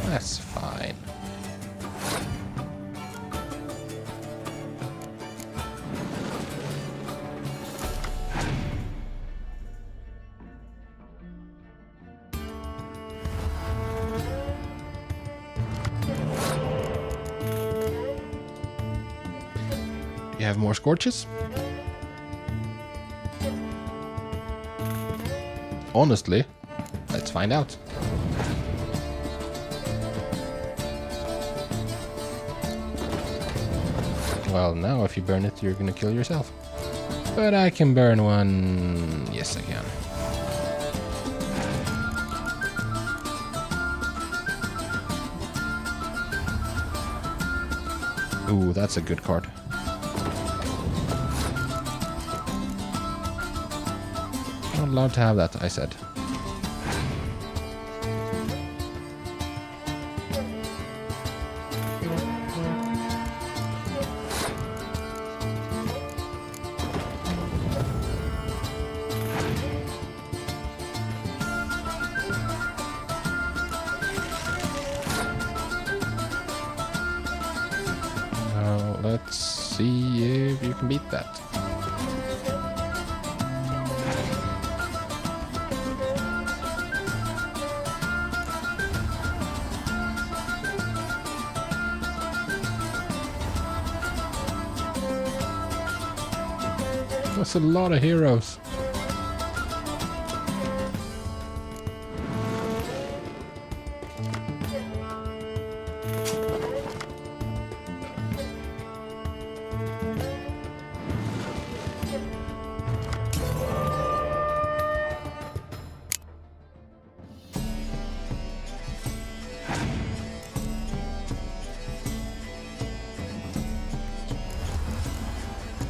That's fine. Do you have more scorches? Honestly, let's find out. Well, now if you burn it, you're gonna kill yourself. But I can burn one. Yes, I can. Ooh, that's a good card. Not allowed to have that, I said. Let's see if you can beat that. That's a lot of heroes.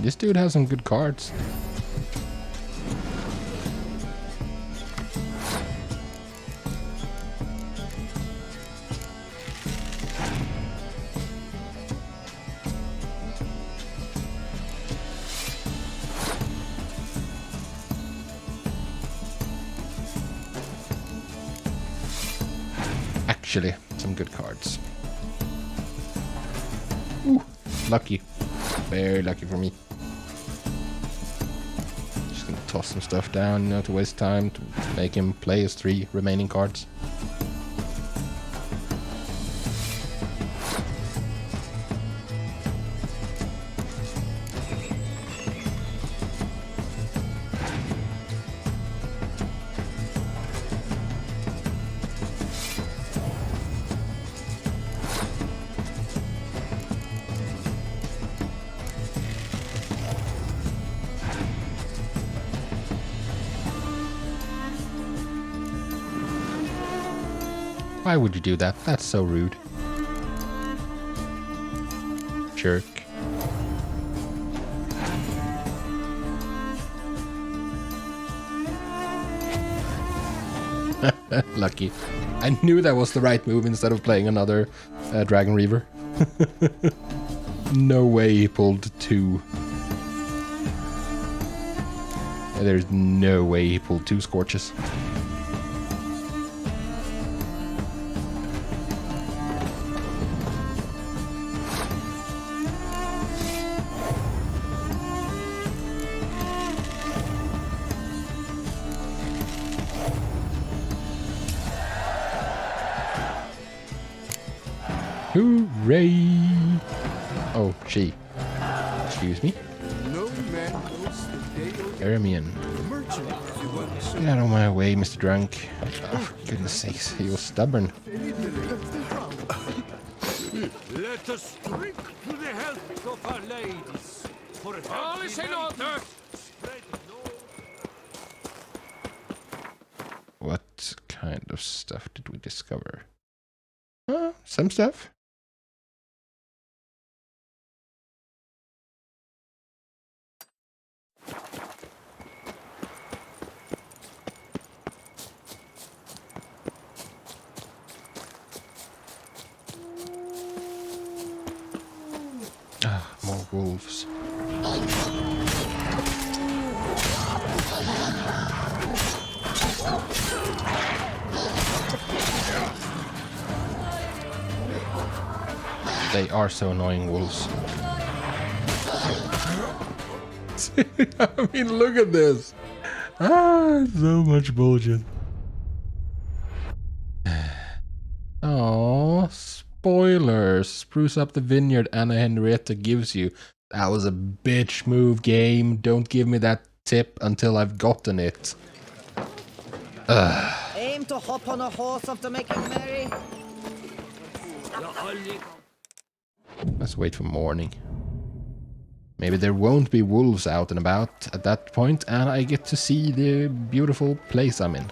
This dude has some good cards. Actually, some good cards. Ooh, lucky. Very lucky for me. Just gonna toss some stuff down, you know, to waste time, to make him play his 3 remaining cards. Why would you do that? That's so rude. Jerk. Lucky. I knew that was the right move instead of playing another Dragon Reaver. No way he pulled 2. There's no way he pulled 2 Scorches. Hooray! Oh, she. Excuse me. Eremion. Get out of my way, Mr. Drunk. Oh, for goodness sakes, he was stubborn. Let us drink to the health of our ladies. For all is in order. What kind of stuff did we discover? Some stuff. More wolves. They are so annoying, wolves. I mean, look at this. So much bullshit. Oh, spoilers. Spruce up the vineyard Anna Henrietta gives you. That was a bitch move, game. Don't give me that tip until I've gotten it. Aim to hop on a horse after making merry. Let's wait for morning. Maybe there won't be wolves out and about at that point, and I get to see the beautiful place I'm in.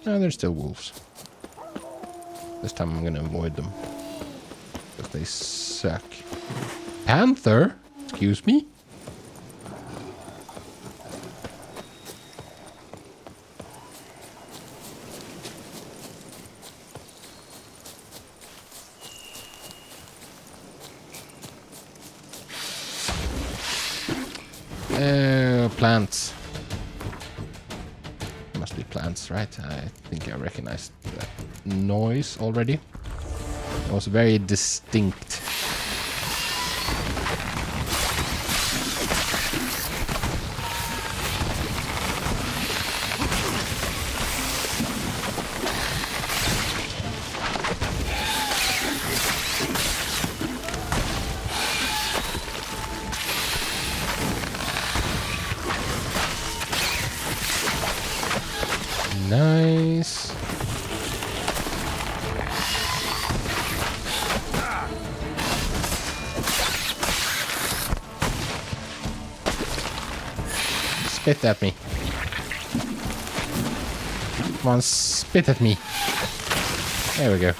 No, there's still wolves. This time I'm gonna avoid them. Because they suck. Panther? Excuse me? Plants. Must be plants, right? I think I recognized that noise already. It was very distinct. Nice. Spit at me. Come on, spit at me. There we go.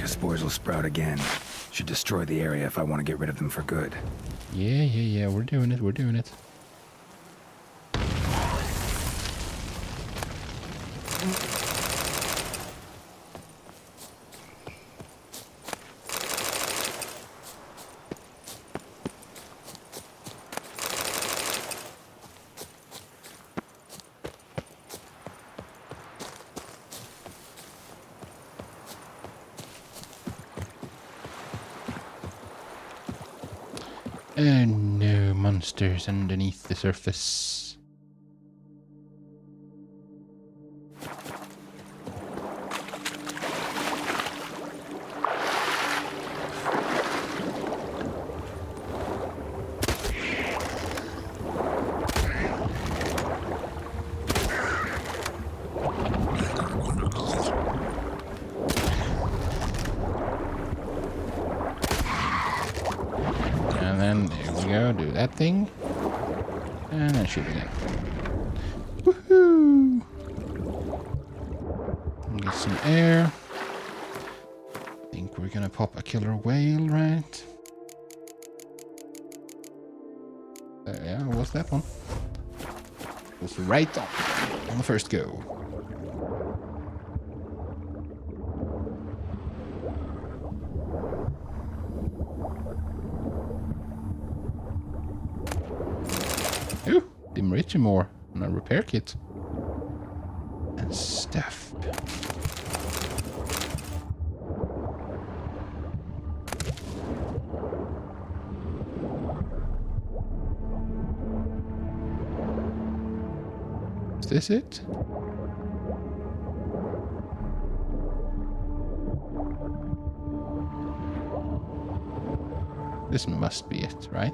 Spores will sprout again. Should destroy the area if I want to get rid of them for good. Yeah, we're doing it, we're doing it. Oh no, monsters underneath the surface. And then there we go, do that thing. And then shoot again. Woohoo! Get some air. Think we're gonna pop a killer whale, right? Yeah, what's that one? Was right on the first go. Ooh, Dim Richie more on a repair kit. And stuff. Is this it? This must be it, right?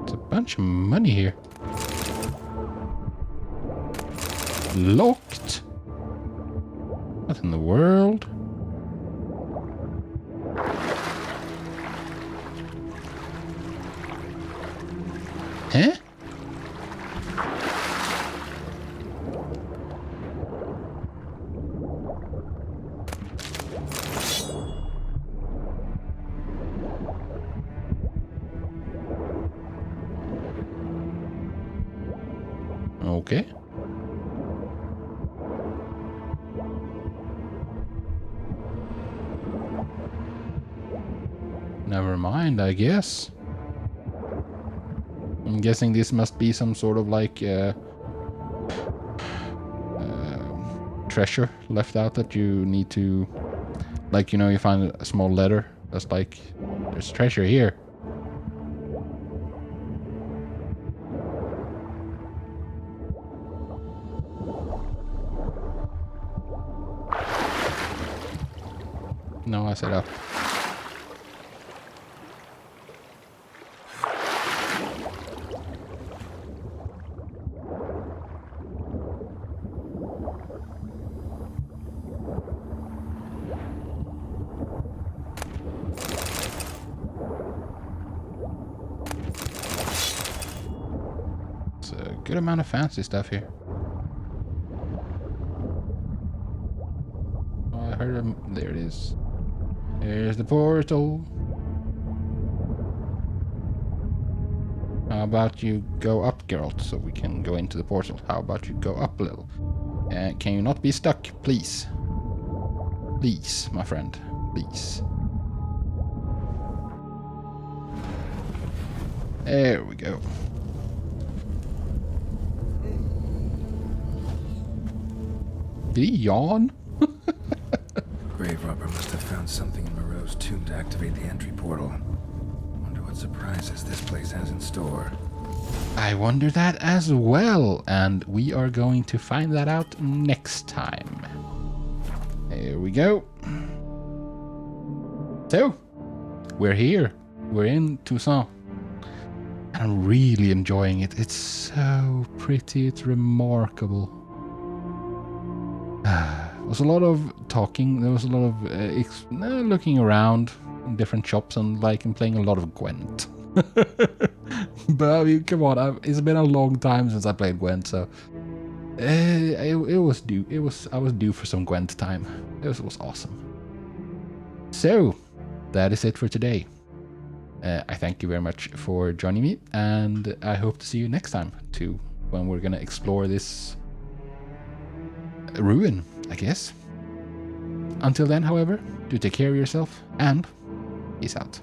It's a bunch of money here. Locked? What in the world? Huh? Okay. Never mind, I guess. I'm guessing this must be some sort of like treasure left out that you need to, like, you know, you find a small letter that's like, there's treasure here. No, I said up. Good amount of fancy stuff here. Oh, I heard him. There it is. There's the portal. How about you go up, Geralt, so we can go into the portal? How about you go up a little? Can you not be stuck, please? Please, my friend. Please. There we go. Did he yawn? Grave robber must have found something in Moreau's tomb to activate the entry portal. Wonder what surprises this place has in store. I wonder that as well, and we are going to find that out next time. Here we go. So, we're here. We're in Toussaint. And I'm really enjoying it. It's so pretty. It's remarkable. There was a lot of talking. There was a lot of looking around in different shops and playing a lot of Gwent. But I mean, come on, it's been a long time since I played Gwent, so it was due. I was due for some Gwent time. It was awesome. So that is it for today. I thank you very much for joining me, and I hope to see you next time too, when we're gonna explore this ruin, I guess. Until then, however, do take care of yourself, and peace out.